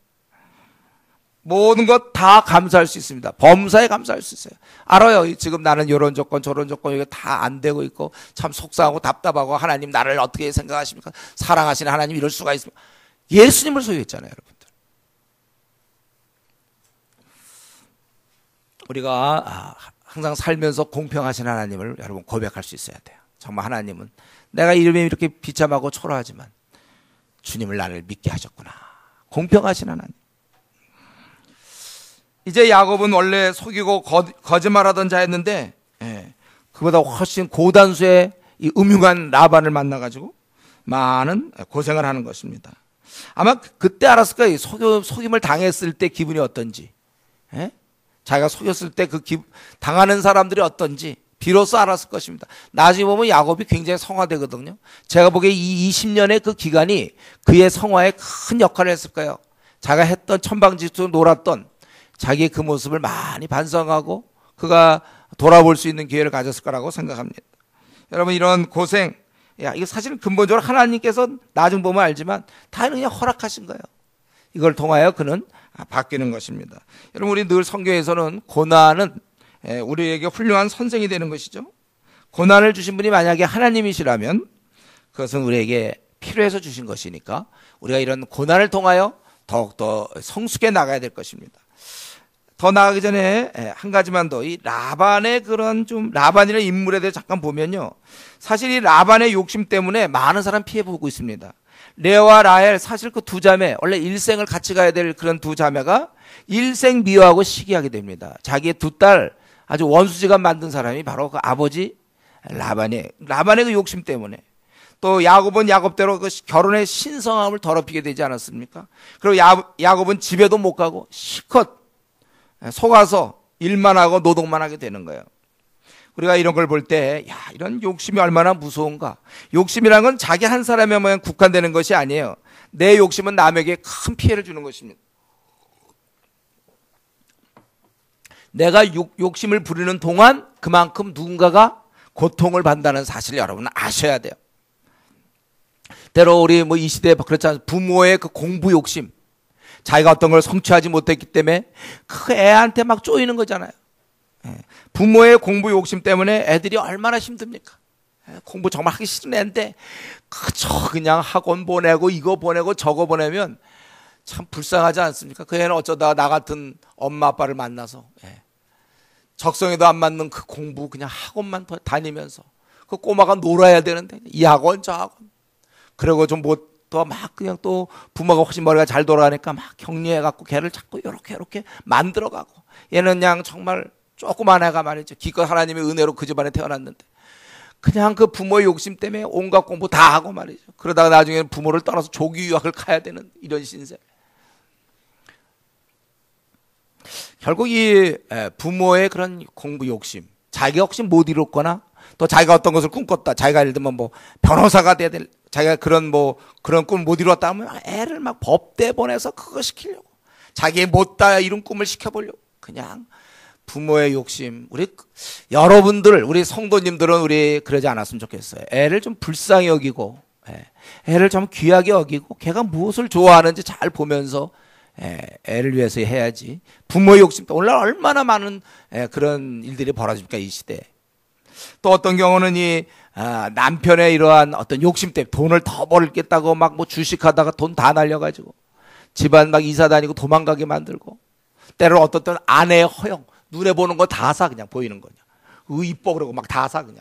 모든 것 다 감사할 수 있습니다. 범사에 감사할 수 있어요. 알아요. 지금 나는 이런 조건 저런 조건 이게 다 안 되고 있고 참 속상하고 답답하고 하나님 나를 어떻게 생각하십니까? 사랑하시는 하나님 이럴 수가 있습니까? 예수님을 소유했잖아요, 여러분들. 우리가 항상 살면서 공평하신 하나님을 여러분 고백할 수 있어야 돼요. 정말 하나님은 내가 이름이 이렇게 비참하고 초라하지만 주님을 나를 믿게 하셨구나. 공평하신 하나님. 이제 야곱은 원래 속이고 거짓말하던 자였는데 그보다 훨씬 고단수의 이 음흉한 라반을 만나가지고 많은 고생을 하는 것입니다. 아마 그때 알았을 거예요. 속임을 당했을 때 기분이 어떤지. 자기가 속였을 때 그 당하는 사람들이 어떤지 비로소 알았을 것입니다. 나중에 보면 야곱이 굉장히 성화되거든요. 제가 보기에 이 20년의 그 기간이 그의 성화에 큰 역할을 했을 거예요. 자기가 했던 천방지축 놀았던 자기의 그 모습을 많이 반성하고 그가 돌아볼 수 있는 기회를 가졌을 거라고 생각합니다. 여러분, 이런 고생, 이게 사실은 근본적으로 하나님께서 나중 보면 알지만 다 그냥 허락하신 거예요. 이걸 통하여 그는 바뀌는 것입니다. 여러분, 우리 늘 성경에서는 고난은 우리에게 훌륭한 선생이 되는 것이죠. 고난을 주신 분이 만약에 하나님이시라면 그것은 우리에게 필요해서 주신 것이니까 우리가 이런 고난을 통하여 더욱더 성숙해 나가야 될 것입니다. 더 나가기 전에 한 가지만 더, 이 라반의 그런 좀 라반이라는 인물에 대해 잠깐 보면요, 사실 이 라반의 욕심 때문에 많은 사람 피해 보고 있습니다. 레아와 라헬, 사실 그 두 자매, 원래 일생을 같이 가야 될 그런 두 자매가 일생 미워하고 시기하게 됩니다. 자기의 두 딸 아주 원수지간 만든 사람이 바로 그 아버지 라반의 그 욕심 때문에. 또 야곱은 야곱대로 그 결혼의 신성함을 더럽히게 되지 않았습니까? 그리고 야곱은 집에도 못 가고 실컷 속아서 일만 하고 노동만 하게 되는 거예요. 우리가 이런 걸 볼 때, 이런 욕심이 얼마나 무서운가. 욕심이란 건 자기 한 사람에만 국한되는 것이 아니에요. 내 욕심은 남에게 큰 피해를 주는 것입니다. 내가 욕심을 부리는 동안 그만큼 누군가가 고통을 받는다는 사실을 여러분은 아셔야 돼요. 때로 우리 이 시대에 그렇지 부모의 그 공부 욕심, 자기가 어떤 걸 성취하지 못했기 때문에 그 애한테 막 쪼이는 거잖아요. 부모의 공부 욕심 때문에 애들이 얼마나 힘듭니까? 공부 정말 하기 싫은 애인데 그저 그냥 학원 보내고 이거 보내고 저거 보내면 참 불쌍하지 않습니까? 그 애는 어쩌다가 나 같은 엄마 아빠를 만나서 적성에도 안 맞는 그 공부 그냥 학원만 다니면서 그 꼬마가 놀아야 되는데 이 학원 저 학원, 그리고 좀 뭐 또 막 그냥 또 부모가 훨씬 머리가 잘 돌아가니까 막 격려해갖고 걔를 자꾸 이렇게 만들어가고, 얘는 그냥 정말 조그만 애가 말이죠. 기껏 하나님의 은혜로 그 집안에 태어났는데 그냥 그 부모의 욕심 때문에 온갖 공부 다 하고 말이죠. 그러다가 나중에는 부모를 떠나서 조기 유학을 가야 되는 이런 신세. 결국 이 부모의 그런 공부 욕심, 자기가 혹시 못 이뤘거나 또 자기가 어떤 것을 꿈꿨다, 자기가 예를 들면 뭐 변호사가 돼야 될, 자기가 그런 꿈을 못 이뤘다 하면 애를 막 법대 보내서 그거 시키려고, 자기의 못다 이룬 꿈을 시켜보려고. 그냥 부모의 욕심. 우리 여러분들, 우리 성도님들은 우리 그러지 않았으면 좋겠어요. 애를 좀 불쌍히 여기고, 애를 좀 귀하게 여기고, 걔가 무엇을 좋아하는지 잘 보면서 애를 위해서 해야지. 부모의 욕심, 오늘날 얼마나 많은 그런 일들이 벌어집니까, 이 시대에. 또 어떤 경우는 이 남편의 이러한 어떤 욕심 때문에 돈을 더 벌겠다고 막 뭐 주식하다가 돈 다 날려가지고 집안 막 이사 다니고 도망가게 만들고, 때로 어떤 때는 아내의 허영, 눈에 보는 거 다 사, 그냥 보이는 거냐. 이뻐 그러고 막 다 사, 그냥.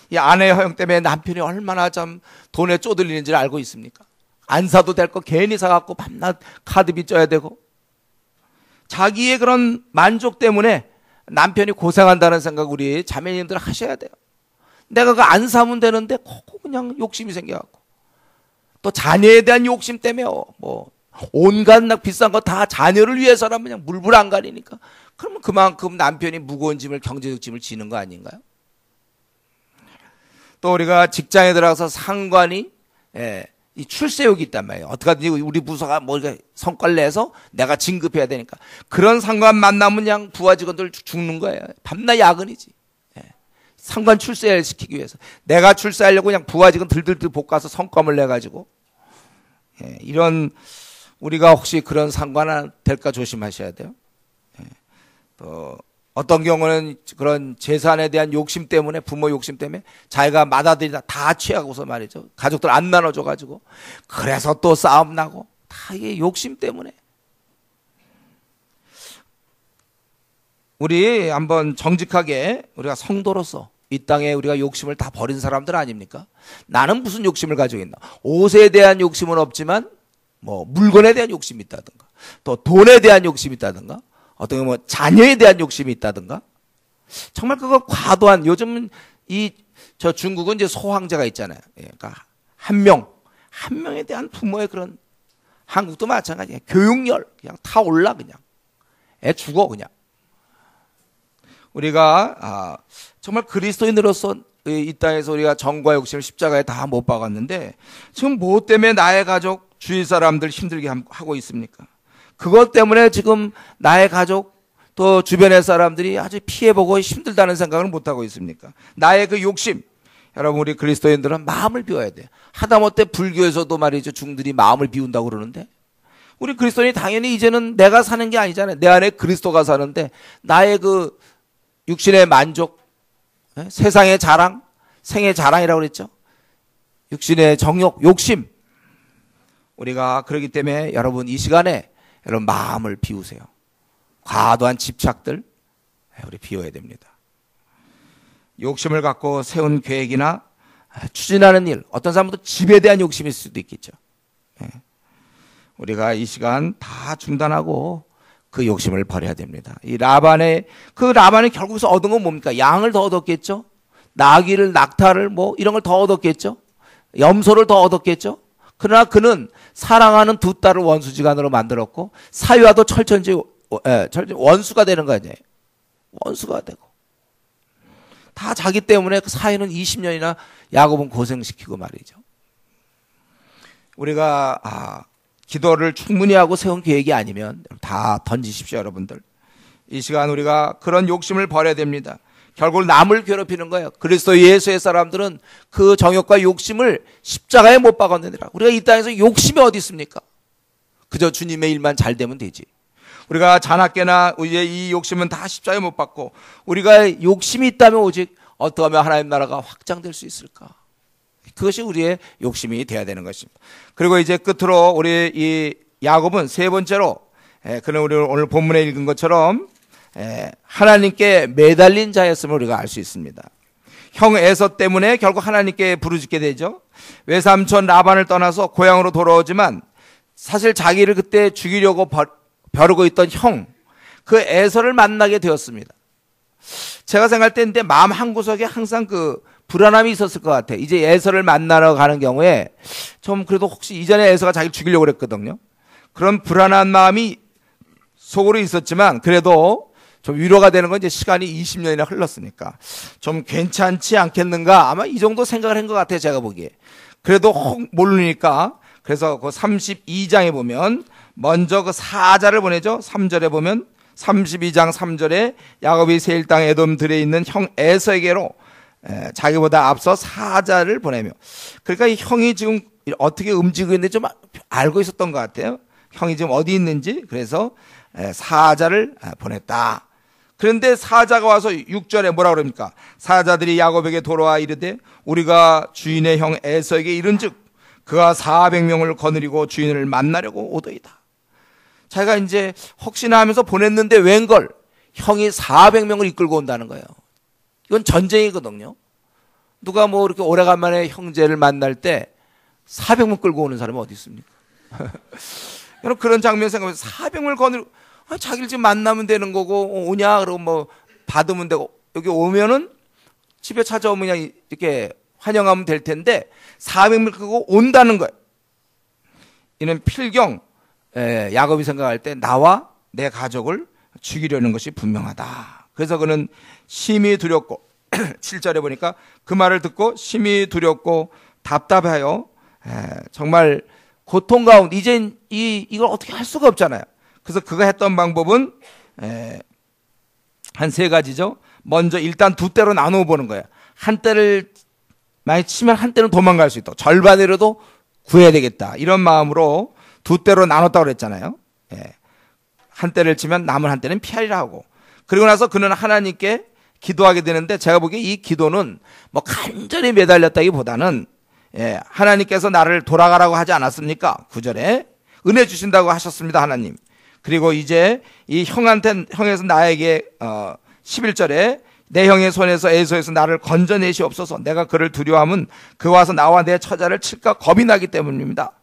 이 아내의 허영 때문에 남편이 얼마나 좀 돈에 쪼들리는지를 알고 있습니까? 안 사도 될 거 괜히 사갖고 밤낮 카드비 쪄야 되고, 자기의 그런 만족 때문에 남편이 고생한다는 생각 우리 자매님들 하셔야 돼요. 내가 그거 안 사면 되는데 그냥 욕심이 생겨갖고, 또 자녀에 대한 욕심 때문에 뭐 온갖 비싼 거 다 자녀를 위해서라면 그냥 물불 안 가리니까, 그러면 그만큼 남편이 무거운 짐을, 경제적 짐을 지는 거 아닌가요? 또 우리가 직장에 들어가서 상관이 이 출세욕이 있단 말이에요. 어떻게든지 우리 부서가 뭐 성과를 내서 내가 진급해야 되니까, 그런 상관 만나면 그냥 부하 직원들 죽는 거예요. 밤낮 야근이지. 상관 출세를 시키기 위해서 내가 출세하려고 그냥 부하 직원 들들들 볶아서 성과물 내가지고, 이런, 우리가 혹시 그런 상관 될까 조심하셔야 돼요. 또 어떤 경우는 그런 재산에 대한 욕심 때문에, 부모 욕심 때문에 자기가 맏아들이 다 취하고서 말이죠, 가족들 안 나눠줘가지고 그래서 또 싸움 나고, 다 이게 욕심 때문에. 우리 한번 정직하게, 우리가 성도로서 이 땅에 우리가 욕심을 다 버린 사람들 아닙니까? 나는 무슨 욕심을 가지고 있나? 옷에 대한 욕심은 없지만 뭐 물건에 대한 욕심이 있다든가, 또 돈에 대한 욕심이 있다든가, 어떤 경우 뭐 자녀에 대한 욕심이 있다든가, 정말 그거 과도한, 요즘은 저 중국은 이제 소황제가 있잖아요. 그러니까 한 명에 대한 부모의 그런, 한국도 마찬가지예요. 교육열 그냥 타 올라, 그냥 애 죽어 그냥. 우리가 정말 그리스도인으로서 이 땅에서 우리가 정과 욕심을 십자가에 다 못 박았는데, 지금 무엇 때문에 나의 가족, 주위 사람들 힘들게 하고 있습니까? 그것 때문에 지금 나의 가족, 또 주변의 사람들이 아주 피해보고 힘들다는 생각을 못하고 있습니까? 나의 그 욕심. 여러분, 우리 그리스도인들은 마음을 비워야 돼요. 하다못해 불교에서도 말이죠, 중들이 마음을 비운다고 그러는데, 우리 그리스도인이 당연히 이제는 내가 사는 게 아니잖아요. 내 안에 그리스도가 사는데, 나의 그 육신의 만족, 세상의 자랑, 생의 자랑이라고 그랬죠. 육신의 정욕, 욕심. 우리가 그렇기 때문에 여러분, 이 시간에 여러분 마음을 비우세요. 과도한 집착들 우리 비워야 됩니다. 욕심을 갖고 세운 계획이나 추진하는 일, 어떤 사람도 집에 대한 욕심이 있을 수도 있겠죠. 우리가 이 시간 다 중단하고 그 욕심을 버려야 됩니다. 이 라반이 결국에서 얻은 건 뭡니까? 양을 더 얻었겠죠? 나귀를, 낙타를 뭐 이런 걸 더 얻었겠죠? 염소를 더 얻었겠죠? 그러나 그는 사랑하는 두 딸을 원수지간으로 만들었고, 사위와도 철천지 원수가 되는 거 아니에요. 원수가 되고. 다 자기 때문에 그 사위는 20년이나 야곱은 고생시키고 말이죠. 우리가 기도를 충분히 하고 세운 계획이 아니면 다 던지십시오, 여러분들. 이 시간 우리가 그런 욕심을 버려야 됩니다. 결국 남을 괴롭히는 거예요. 그리스도 예수의 사람들은 그 정욕과 욕심을 십자가에 못 박았느니라. 우리가 이 땅에서 욕심이 어디 있습니까? 그저 주님의 일만 잘 되면 되지. 우리가 자나깨나 이 욕심은 다 십자가에 못 박고, 우리가 욕심이 있다면 오직 어떻게 하면 하나님 나라가 확장될 수 있을까? 그것이 우리의 욕심이 되어야 되는 것입니다. 그리고 이제 끝으로 우리 이 야곱은 세 번째로, 그는 우리 오늘 본문에 읽은 것처럼 하나님께 매달린 자였음을 우리가 알 수 있습니다. 형 에서 때문에 결국 하나님께 부르짖게 되죠. 외삼촌 라반을 떠나서 고향으로 돌아오지만 사실 자기를 그때 죽이려고 벼르고 있던 형, 그 에서를 만나게 되었습니다. 제가 생각할 때 근데 마음 한구석에 항상 그 불안함이 있었을 것 같아요. 이제 에서를 만나러 가는 경우에 좀 그래도 혹시 이전에 에서가 자기를 죽이려고 그랬거든요. 그런 불안한 마음이 속으로 있었지만 그래도 좀 위로가 되는 건 이제 시간이 20년이나 흘렀으니까 좀 괜찮지 않겠는가, 아마 이 정도 생각을 한 것 같아요, 제가 보기에. 그래도 혹 모르니까 그래서 그 32장에 보면 먼저 그 사자를 보내죠. 3절에 보면 32장 3절에 야곱이 세일 땅 에돔 들에 있는 형 에서에게로 자기보다 앞서 사자를 보내며, 그러니까 이 형이 지금 어떻게 움직이고 있는지 좀 알고 있었던 것 같아요. 형이 지금 어디 있는지. 그래서 사자를 보냈다. 그런데 사자가 와서 6절에 뭐라 그럽니까? 사자들이 야곱에게 돌아와 이르되 우리가 주인의 형 에서에게 이른즉 그가 400명을 거느리고 주인을 만나려고 오더이다. 자기가 이제 혹시나 하면서 보냈는데 웬걸 형이 400명을 이끌고 온다는 거예요. 이건 전쟁이거든요. 누가 뭐 이렇게 오래간만에 형제를 만날 때 400명 끌고 오는 사람이 어디 있습니까? 여러분 그런 장면 생각하면서 400명을 거느리고 자기를 지금 만나면 되는 거고 오냐 그러고 뭐 받으면 되고 여기 오면은 집에 찾아오면 그냥 이렇게 환영하면 될 텐데 400명을 끌고 온다는 거예요. 이는 필경 야곱이 생각할 때 나와 내 가족을 죽이려는 것이 분명하다. 그래서 그는 심히 두렵고 7절에 보니까 그 말을 듣고 심히 두렵고 답답하여 정말 고통 가운데 이젠 이걸 어떻게 할 수가 없잖아요. 그래서 그가 했던 방법은 한 세 가지죠. 먼저 일단 두 때로 나누어 보는 거예요. 한 때를 많이 치면 한 때는 도망갈 수 있다. 절반이라도 구해야 되겠다. 이런 마음으로 두 때로 나눴다고 그랬잖아요. 한 때를 치면 남은 한 때는 피하리라 하고, 그리고 나서 그는 하나님께 기도하게 되는데 제가 보기에 이 기도는 뭐 간절히 매달렸다기보다는 하나님께서 나를 돌아가라고 하지 않았습니까? 9절에 은혜 주신다고 하셨습니다, 하나님. 그리고 이제 이 형에서 나에게 11절에 내 형의 손에서 에서에서 나를 건져내시옵소서. 내가 그를 두려워하면 그 와서 나와 내 처자를 칠까 겁이 나기 때문입니다.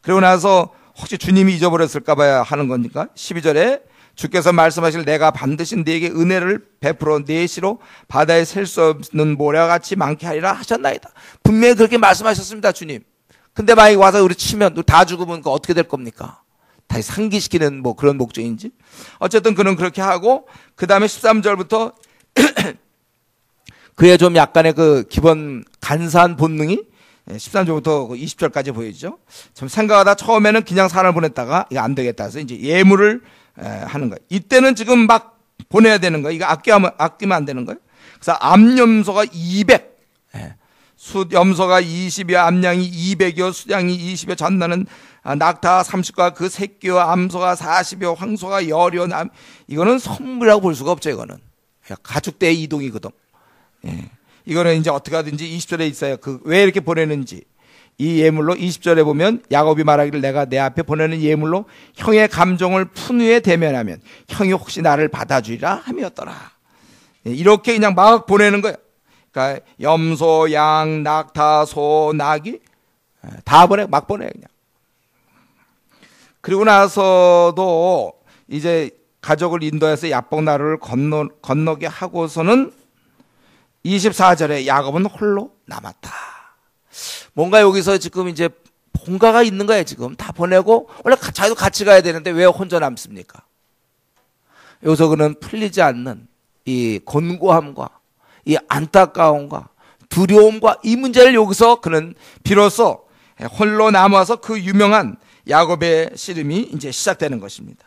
그리고 나서 혹시 주님이 잊어버렸을까 봐야 하는 거니까 12절에 주께서 말씀하실 내가 반드시 네게 은혜를 베풀어 네 시로 바다에 셀 수 없는 모래같이 많게 하리라 하셨나이다. 분명히 그렇게 말씀하셨습니다, 주님. 근데 만약에 와서 우리 치면 다 죽으면 그 어떻게 될 겁니까? 다시 상기시키는 뭐 그런 목적인지. 어쨌든 그는 그렇게 하고 그 다음에 13절부터 그의 좀 약간의 그 기본 간사한 본능이 13절부터 20절까지 보이죠. 좀 생각하다 처음에는 그냥 사람을 보냈다가 이거 안 되겠다 해서 이제 예물을 하는 거예요. 이때는 지금 막 보내야 되는 거예요. 이거 아끼면 안 되는 거예요. 그래서 암염소가 200, 숫염소가 20이요, 암양이 200이요, 수양이 20이요, 전나는 낙타 30과 그 새끼요, 암소가 40이요, 황소가 10이요. 이거는 선물이라고 볼 수가 없죠. 이거는 가축대의 이동이거든. 이거는 이제 어떻게 하든지 20절에 있어요. 왜 이렇게 보내는지. 이 예물로 20절에 보면 야곱이 말하기를 내가 내 앞에 보내는 예물로 형의 감정을 푼 후에 대면하면 형이 혹시 나를 받아주리라 함이었더라. 이렇게 그냥 막 보내는 거예요. 그러니까 염소, 양, 낙타, 소, 나귀 다 막 보내 그냥. 그리고 나서도 이제 가족을 인도해서 야복나루를 건너게 하고서는 24절에 야곱은 홀로 남았다. 뭔가 여기서 지금 이제 뭔가가 있는 거예요. 지금 다 보내고 원래 자기도 같이 가야 되는데 왜 혼자 남습니까? 여기서 그는 풀리지 않는 이 곤고함과 이 안타까움과 두려움과 이 문제를 여기서 그는 비로소 홀로 남아서 그 유명한 야곱의 씨름이 이제 시작되는 것입니다.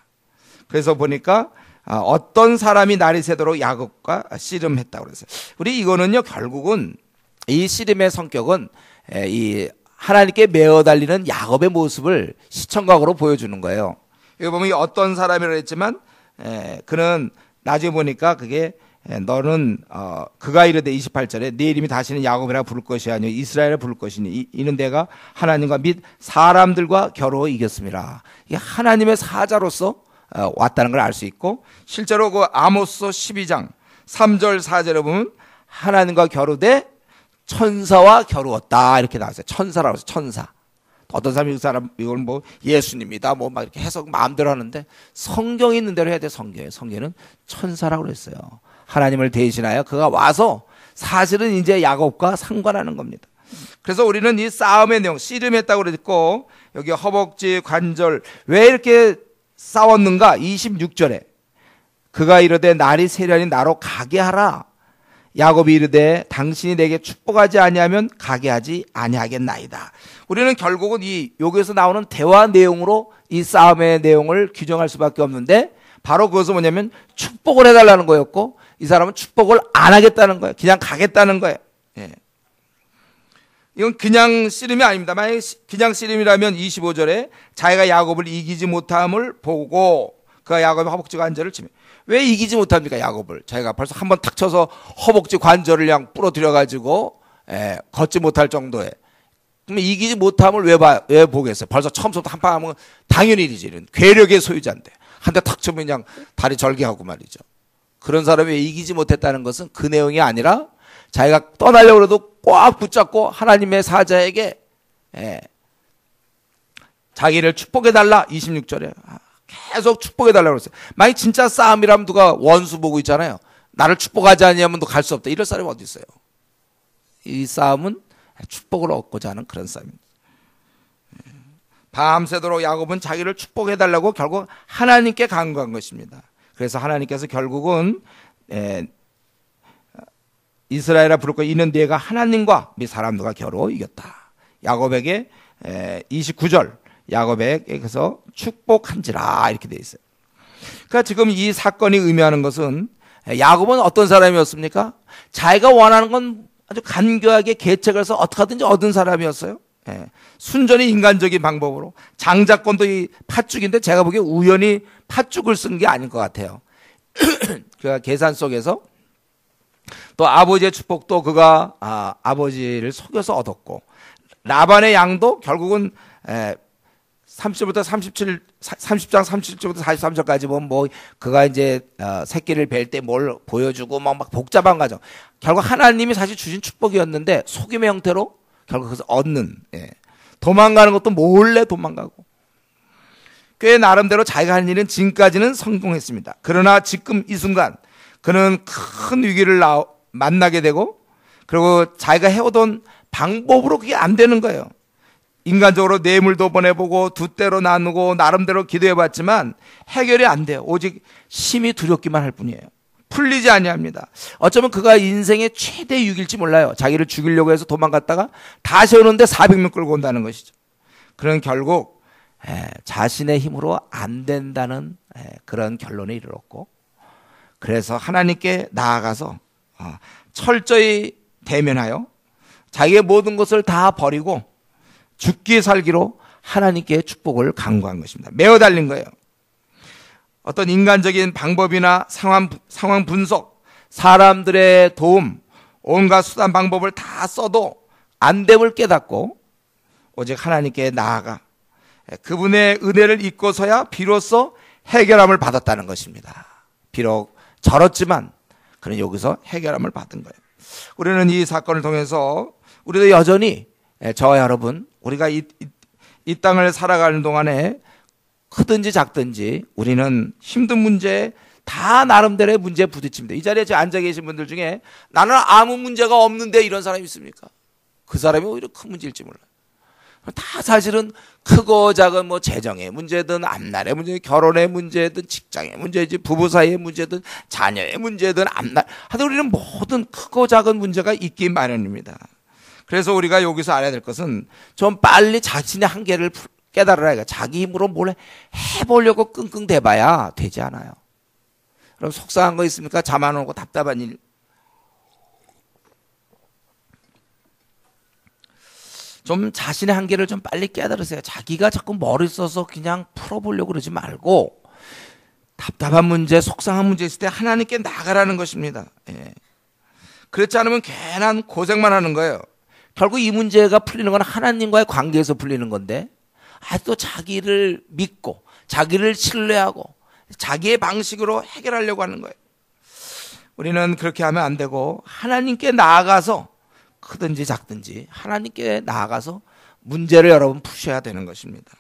그래서 보니까 어떤 사람이 날이 새도록 야곱과 씨름했다고 그랬어요. 우리 이거는요, 결국은 이 씨름의 성격은 이 하나님께 매어 달리는 야곱의 모습을 시청각으로 보여주는 거예요. 여기 보면 어떤 사람이라고 했지만 그는 나중에 보니까 그게 너는 그가 이르되 28절에 네 이름이 다시는 야곱이라 부를 것이 아니요 이스라엘이라 부를 것이니 이는 내가 하나님과 및 사람들과 겨루어 이겼습니다. 이게 하나님의 사자로서 왔다는 걸 알 수 있고, 실제로 그 아모스 12장 3절 4절에 보면 하나님과 겨루되 천사와 겨루었다 이렇게 나왔어요. 천사라고 해서 천사. 어떤 사람이 그 사람 이걸 뭐 예수님이다 뭐 막 이렇게 해석 마음대로 하는데 성경에 있는 대로 해야 돼. 성경에는 천사라고 그랬어요. 하나님을 대신하여 그가 와서 사실은 이제 야곱과 상관하는 겁니다. 그래서 우리는 이 싸움의 내용 씨름했다고 그랬고 여기 허벅지 관절 왜 이렇게 싸웠는가? 26절에 그가 이르되 날이 세련이 나로 가게 하라. 야곱이 이르되 당신이 내게 축복하지 아니하면 가게 하지 아니하겠나이다. 우리는 결국은 이 여기에서 나오는 대화 내용으로 이 싸움의 내용을 규정할 수밖에 없는데 바로 그것은 뭐냐면 축복을 해달라는 거였고 이 사람은 축복을 안 하겠다는 거예요. 그냥 가겠다는 거예요. 예. 이건 그냥 씨름이 아닙니다. 만약에 그냥 씨름이라면 25절에 자기가 야곱을 이기지 못함을 보고 그가 야곱의 허벅지 관절을 치면 왜 이기지 못합니까? 야곱을 자기가 벌써 한번 탁 쳐서 허벅지 관절을 그냥 부러뜨려 가지고 걷지 못할 정도에 그러면 이기지 못함을 왜 보겠어요? 벌써 처음부터 한 판 하면 당연히 이기지. 괴력의 소유자인데 한 대 탁 치면 그냥 다리 절개하고 말이죠. 그런 사람이 왜 이기지 못했다는 것은 그 내용이 아니라 자기가 떠나려고 해도 꽉 붙잡고 하나님의 사자에게 자기를 축복해달라 26절에 계속 축복해달라고 그랬어요. 만약 진짜 싸움이라면 누가 원수 보고 있잖아요. 나를 축복하지 않으면 너 갈 수 없다. 이럴 사람이 어디 있어요? 이 싸움은 축복을 얻고자 하는 그런 싸움입니다. 밤새도록 야곱은 자기를 축복해달라고 결국 하나님께 간구한 것입니다. 그래서 하나님께서 결국은 이스라엘아 부를 거 이는 네가 하나님과 네 사람들과 겨루 이겼다. 야곱에게 29절 야곱에게서 축복한지라 이렇게 되어 있어요. 그러니까 지금 이 사건이 의미하는 것은 야곱은 어떤 사람이었습니까? 자기가 원하는 건 아주 간교하게 계책을 해서 어떻게 하든지 얻은 사람이었어요. 순전히 인간적인 방법으로 장자권도 이 팥죽인데 제가 보기에 우연히 팥죽을 쓴 게 아닌 것 같아요. 그가 계산 속에서 또 아버지의 축복도 그가 아버지를 속여서 얻었고 라반의 양도 결국은 30절부터 30장 37절부터 43절까지 보면 뭐 그가 이제 새끼를 뵐 때 뭘 보여주고 막 복잡한 과정. 결국 하나님이 사실 주신 축복이었는데 속임의 형태로 결국 그것을 얻는 도망가는 것도 몰래 도망가고 꽤 나름대로 자기가 한 일은 지금까지는 성공했습니다. 그러나 지금 이 순간 그는 큰 위기를 만나게 되고 그리고 자기가 해오던 방법으로 그게 안 되는 거예요. 인간적으로 뇌물도 보내보고 두 때로 나누고 나름대로 기도해봤지만 해결이 안 돼요. 오직 심히 두렵기만 할 뿐이에요. 풀리지 아니합니다. 어쩌면 그가 인생의 최대 위기일지 몰라요. 자기를 죽이려고 해서 도망갔다가 다시 오는데 400명 끌고 온다는 것이죠. 그런 결국 자신의 힘으로 안 된다는 그런 결론에 이르렀고 그래서 하나님께 나아가서 철저히 대면하여 자기의 모든 것을 다 버리고 죽기 살기로 하나님께 축복을 간구한 것입니다. 매어 달린 거예요. 어떤 인간적인 방법이나 상황 분석, 사람들의 도움, 온갖 수단 방법을 다 써도 안 됨을 깨닫고 오직 하나님께 나아가 그분의 은혜를 잊고서야 비로소 해결함을 받았다는 것입니다. 비록 절었지만 그는 여기서 해결함을 받은 거예요. 우리는 이 사건을 통해서 우리도 여전히 저와 여러분 우리가 이 땅을 살아가는 동안에 크든지 작든지 우리는 힘든 문제 다 나름대로의 문제에 부딪힙니다. 이 자리에 앉아 계신 분들 중에 나는 아무 문제가 없는데 이런 사람이 있습니까? 그 사람이 오히려 큰 문제일지 몰라요. 다 사실은 크고 작은 뭐 재정의 문제든 앞날의 문제, 결혼의 문제든 직장의 문제지 부부 사이의 문제든 자녀의 문제든 앞날 하여튼 우리는 모든 크고 작은 문제가 있기 마련입니다. 그래서 우리가 여기서 알아야 될 것은 좀 빨리 자신의 한계를 깨달으라. 자기 힘으로 뭘 해보려고 끙끙 대봐야 되지 않아요. 그럼 속상한 거 있습니까? 잠 안 오고 답답한 일. 좀 자신의 한계를 좀 빨리 깨달으세요. 자기가 자꾸 머리 써서 그냥 풀어보려고 그러지 말고 답답한 문제, 속상한 문제 있을 때 하나님께 나가라는 것입니다. 그렇지 않으면 괜한 고생만 하는 거예요. 결국 이 문제가 풀리는 건 하나님과의 관계에서 풀리는 건데 또 자기를 믿고 자기를 신뢰하고 자기의 방식으로 해결하려고 하는 거예요. 우리는 그렇게 하면 안 되고 하나님께 나아가서 크든지 작든지 하나님께 나아가서 문제를 여러분 푸셔야 되는 것입니다.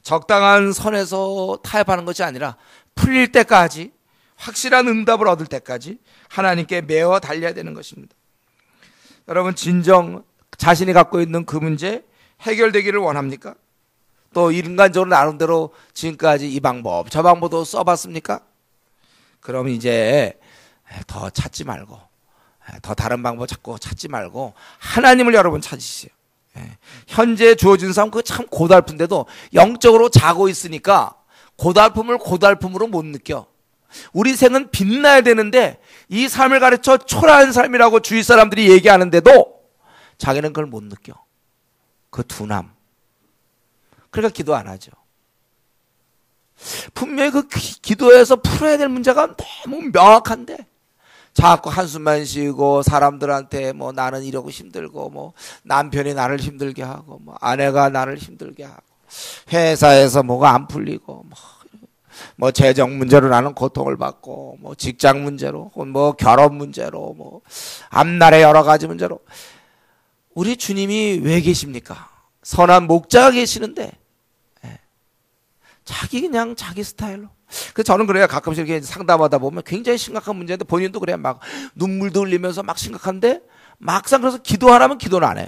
적당한 선에서 타협하는 것이 아니라 풀릴 때까지 확실한 응답을 얻을 때까지 하나님께 매어 달려야 되는 것입니다. 여러분 진정 자신이 갖고 있는 그 문제 해결되기를 원합니까? 또 인간적으로 나름대로 지금까지 이 방법 저 방법도 써봤습니까? 그럼 이제 더 찾지 말고 더 다른 방법 자꾸 찾지 말고 하나님을 여러분 찾으세요. 현재 주어진 삶 그거 참 고달픈데도 영적으로 자고 있으니까 고달픔을 고달픔으로 못 느껴. 우리 생은 빛나야 되는데 이 삶을 가르쳐 초라한 삶이라고 주위 사람들이 얘기하는데도 자기는 그걸 못 느껴. 그 둔함. 그러니까 기도 안 하죠. 분명히 그 기도에서 풀어야 될 문제가 너무 명확한데 자꾸 한숨만 쉬고 사람들한테 뭐 나는 이러고 힘들고 뭐 남편이 나를 힘들게 하고 뭐 아내가 나를 힘들게 하고 회사에서 뭐가 안 풀리고 뭐 재정 문제로 나는 고통을 받고 뭐 직장 문제로 뭐 결혼 문제로 뭐 앞날의 여러 가지 문제로 우리 주님이 왜 계십니까? 선한 목자가 계시는데 그냥 자기 스타일로. 그래서 저는 그래요. 가끔씩 이렇게 상담하다 보면 굉장히 심각한 문제인데 본인도 그래요. 막 눈물도 흘리면서 막 심각한데 막상 그래서 기도하라면 기도는 안 해요.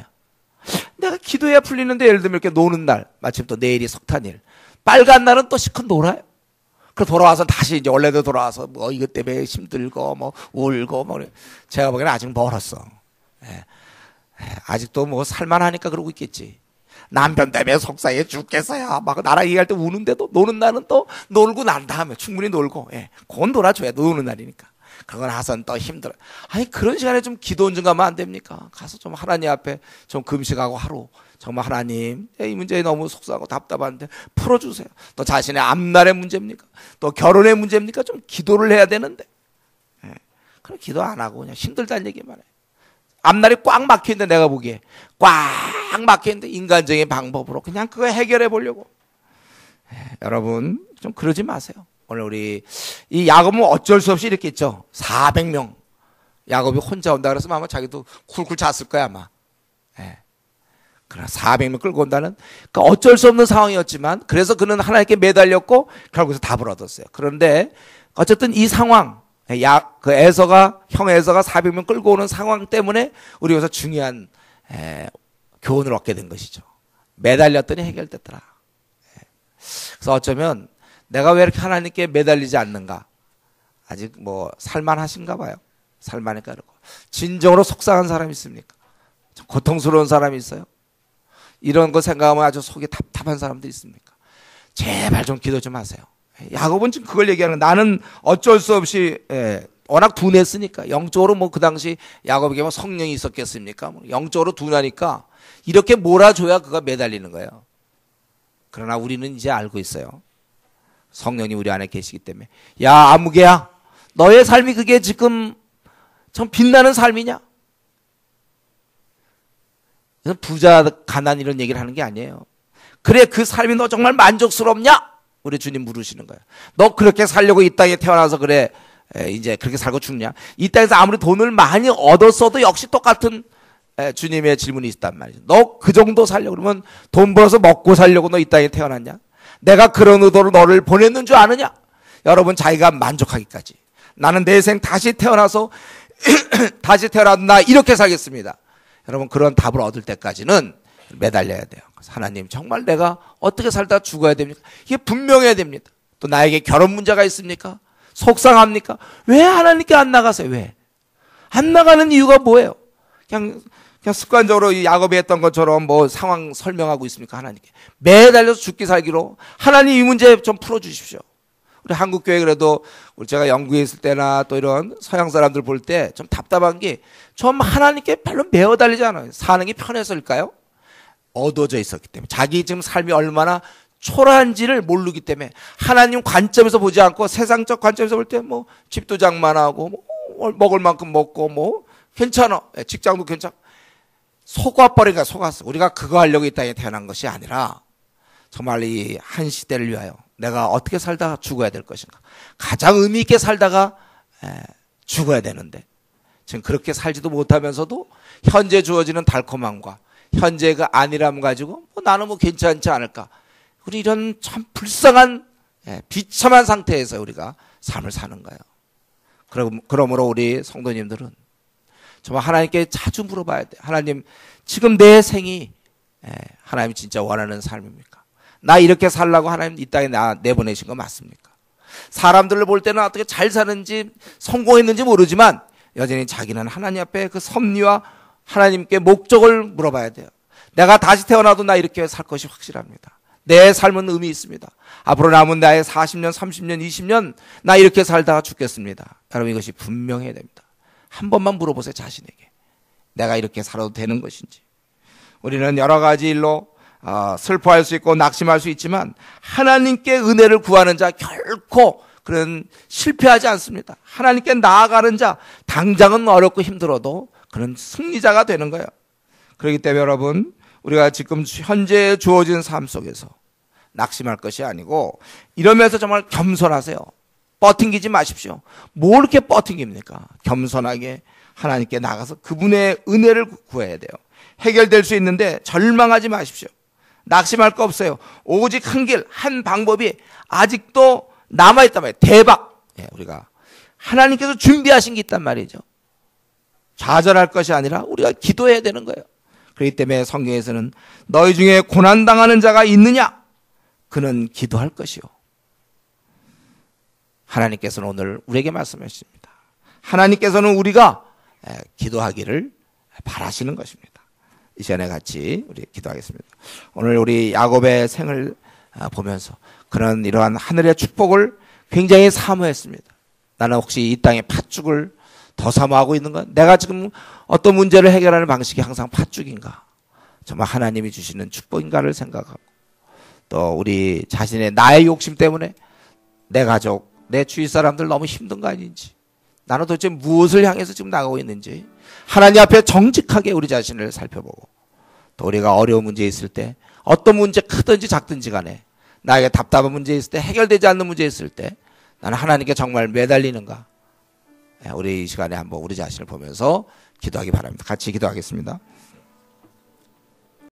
내가 기도해야 풀리는데 예를 들면 이렇게 노는 날 마침 또 내일이 석탄일 빨간 날은 또 실컷 놀아요. 그래서 돌아와서 다시 이제 원래도 돌아와서 뭐 이것 때문에 힘들고 뭐 울고 뭐 제가 보기에는 아직 멀었어. 아직도 뭐 살만하니까 그러고 있겠지. 남편 때문에 속상해 죽겠어요. 막 나랑 얘기할 때 우는데도 노는 날은 또 놀고 난 다음에 충분히 놀고 그건 놀아줘야 노는 날이니까. 그러고 나서는 또 힘들어. 아니 그런 시간에 좀 기도 좀 가면 안 됩니까? 가서 좀 하나님 앞에 좀 금식하고 하루 정말 하나님 이 문제에 너무 속상하고 답답한데 풀어주세요. 또 자신의 앞날의 문제입니까? 또 결혼의 문제입니까? 좀 기도를 해야 되는데 그럼 기도 안 하고 그냥 힘들다는 얘기만 해. 앞날이 꽉 막혀있는데 내가 보기에 꽉 막혀있는데 인간적인 방법으로 그냥 그거 해결해 보려고. 여러분 좀 그러지 마세요. 오늘 우리 이 야곱은 어쩔 수 없이 이렇게 있죠. 400명 야곱이 혼자 온다 그래서 아마 자기도 쿨쿨 잤을 거야 아마. 그러나 400명 끌고 온다는 그러니까 어쩔 수 없는 상황이었지만 그래서 그는 하나님께 매달렸고 결국에서 답을 얻었어요. 그런데 어쨌든 이 상황 그 형 에서가 400명 끌고 오는 상황 때문에 우리 여기서 중요한 교훈을 얻게 된 것이죠. 매달렸더니 해결됐더라. 그래서 어쩌면 내가 왜 이렇게 하나님께 매달리지 않는가? 아직 뭐 살만하신가 봐요. 살만하니까 그러고. 진정으로 속상한 사람이 있습니까? 고통스러운 사람이 있어요? 이런 거 생각하면 아주 속이 답답한 사람도 있습니까? 제발 좀 기도 좀 하세요. 야곱은 지금 그걸 얘기하는 거예요. 나는 어쩔 수 없이 워낙 둔했으니까 영적으로 뭐 그 당시 야곱에게 뭐 성령이 있었겠습니까? 영적으로 둔하니까 이렇게 몰아줘야 그가 매달리는 거예요. 그러나 우리는 이제 알고 있어요. 성령이 우리 안에 계시기 때문에 야 아무개야 너의 삶이 그게 지금 참 빛나는 삶이냐? 부자 가난 이런 얘기를 하는 게 아니에요. 그래 그 삶이 너 정말 만족스럽냐? 우리 주님 물으시는 거예요. 너 그렇게 살려고 이 땅에 태어나서 그래 이제 그렇게 살고 죽냐? 이 땅에서 아무리 돈을 많이 얻었어도 역시 똑같은 주님의 질문이 있단 말이죠. 너 그 정도 살려고 그러면 돈 벌어서 먹고 살려고 너 이 땅에 태어났냐? 내가 그런 의도로 너를 보냈는 줄 아느냐? 여러분 자기가 만족하기까지 나는 내 생 다시 태어나서 다시 태어나도 나 이렇게 살겠습니다. 여러분 그런 답을 얻을 때까지는 매달려야 돼요. 하나님 정말 내가 어떻게 살다 죽어야 됩니까? 이게 분명해야 됩니다. 또 나에게 결혼 문제가 있습니까? 속상합니까? 왜 하나님께 안 나가세요? 왜? 안 나가는 이유가 뭐예요? 그냥 습관적으로 이 야곱이 했던 것처럼 뭐 상황 설명하고 있습니까? 하나님께 매달려서 죽기 살기로 하나님 이 문제 좀 풀어주십시오. 우리 한국교회 그래도 제가 영국에 있을 때나 또 이런 서양 사람들 볼 때 좀 답답한 게 좀 하나님께 별로 매어달리지 않아요. 사는 게 편해서일까요? 어두워져 있었기 때문에 자기 지금 삶이 얼마나 초라한지를 모르기 때문에 하나님 관점에서 보지 않고 세상적 관점에서 볼 때 뭐 집도 장만하고 뭐 먹을 만큼 먹고 뭐 괜찮아. 직장도 괜찮아. 속아버리니까 속았어. 우리가 그거 하려고 이 땅에 태어난 것이 아니라 정말 이 한 시대를 위하여 내가 어떻게 살다가 죽어야 될 것인가. 가장 의미 있게 살다가 죽어야 되는데 지금 그렇게 살지도 못하면서도 현재 주어지는 달콤함과 현재 그 안일함 가지고 나는 뭐 괜찮지 않을까. 우리 이런 참 불쌍한 비참한 상태에서 우리가 삶을 사는 거예요. 그러므로 우리 성도님들은 정말 하나님께 자주 물어봐야 돼요. 하나님, 지금 내 생이 하나님이 진짜 원하는 삶입니까? 나 이렇게 살라고 하나님 이 땅에 나 내보내신 거 맞습니까? 사람들을 볼 때는 어떻게 잘 사는지 성공했는지 모르지만 여전히 자기는 하나님 앞에 그 섭리와 하나님께 목적을 물어봐야 돼요. 내가 다시 태어나도 나 이렇게 살 것이 확실합니다. 내 삶은 의미 있습니다. 앞으로 남은 나의 40년, 30년, 20년 나 이렇게 살다가 죽겠습니다. 여러분 이것이 분명해야 됩니다. 한 번만 물어보세요. 자신에게. 내가 이렇게 살아도 되는 것인지. 우리는 여러 가지 일로 슬퍼할 수 있고 낙심할 수 있지만 하나님께 은혜를 구하는 자 결코 그런 실패하지 않습니다. 하나님께 나아가는 자 당장은 어렵고 힘들어도 그런 승리자가 되는 거예요. 그렇기 때문에 여러분 우리가 지금 현재 주어진 삶 속에서 낙심할 것이 아니고 이러면서 정말 겸손하세요. 뻗팅기지 마십시오. 뭘 이렇게 뻗팅깁니까? 겸손하게 하나님께 나가서 그분의 은혜를 구해야 돼요. 해결될 수 있는데 절망하지 마십시오. 낙심할 거 없어요. 오직 한 길, 한 방법이 아직도 남아있단 말이에요. 대박. 우리가 하나님께서 준비하신 게 있단 말이죠. 좌절할 것이 아니라 우리가 기도해야 되는 거예요. 그렇기 때문에 성경에서는 너희 중에 고난당하는 자가 있느냐? 그는 기도할 것이요. 하나님께서는 오늘 우리에게 말씀하십니다. 하나님께서는 우리가 기도하기를 바라시는 것입니다. 이 시간에 같이 우리 기도하겠습니다. 오늘 우리 야곱의 생을 보면서 그런 이러한 하늘의 축복을 굉장히 사모했습니다. 나는 혹시 이 땅의 팥죽을 더 사모하고 있는가? 내가 지금 어떤 문제를 해결하는 방식이 항상 팥죽인가? 정말 하나님이 주시는 축복인가를 생각하고 또 우리 자신의 나의 욕심 때문에 내 가족, 내 주위 사람들 너무 힘든 거 아닌지 나는 도대체 무엇을 향해서 지금 나가고 있는지 하나님 앞에 정직하게 우리 자신을 살펴보고 또 우리가 어려운 문제 있을 때 어떤 문제 크든지 작든지 간에 나에게 답답한 문제 있을 때 해결되지 않는 문제 있을 때 나는 하나님께 정말 매달리는가 우리 이 시간에 한번 우리 자신을 보면서 기도하기 바랍니다. 같이 기도하겠습니다.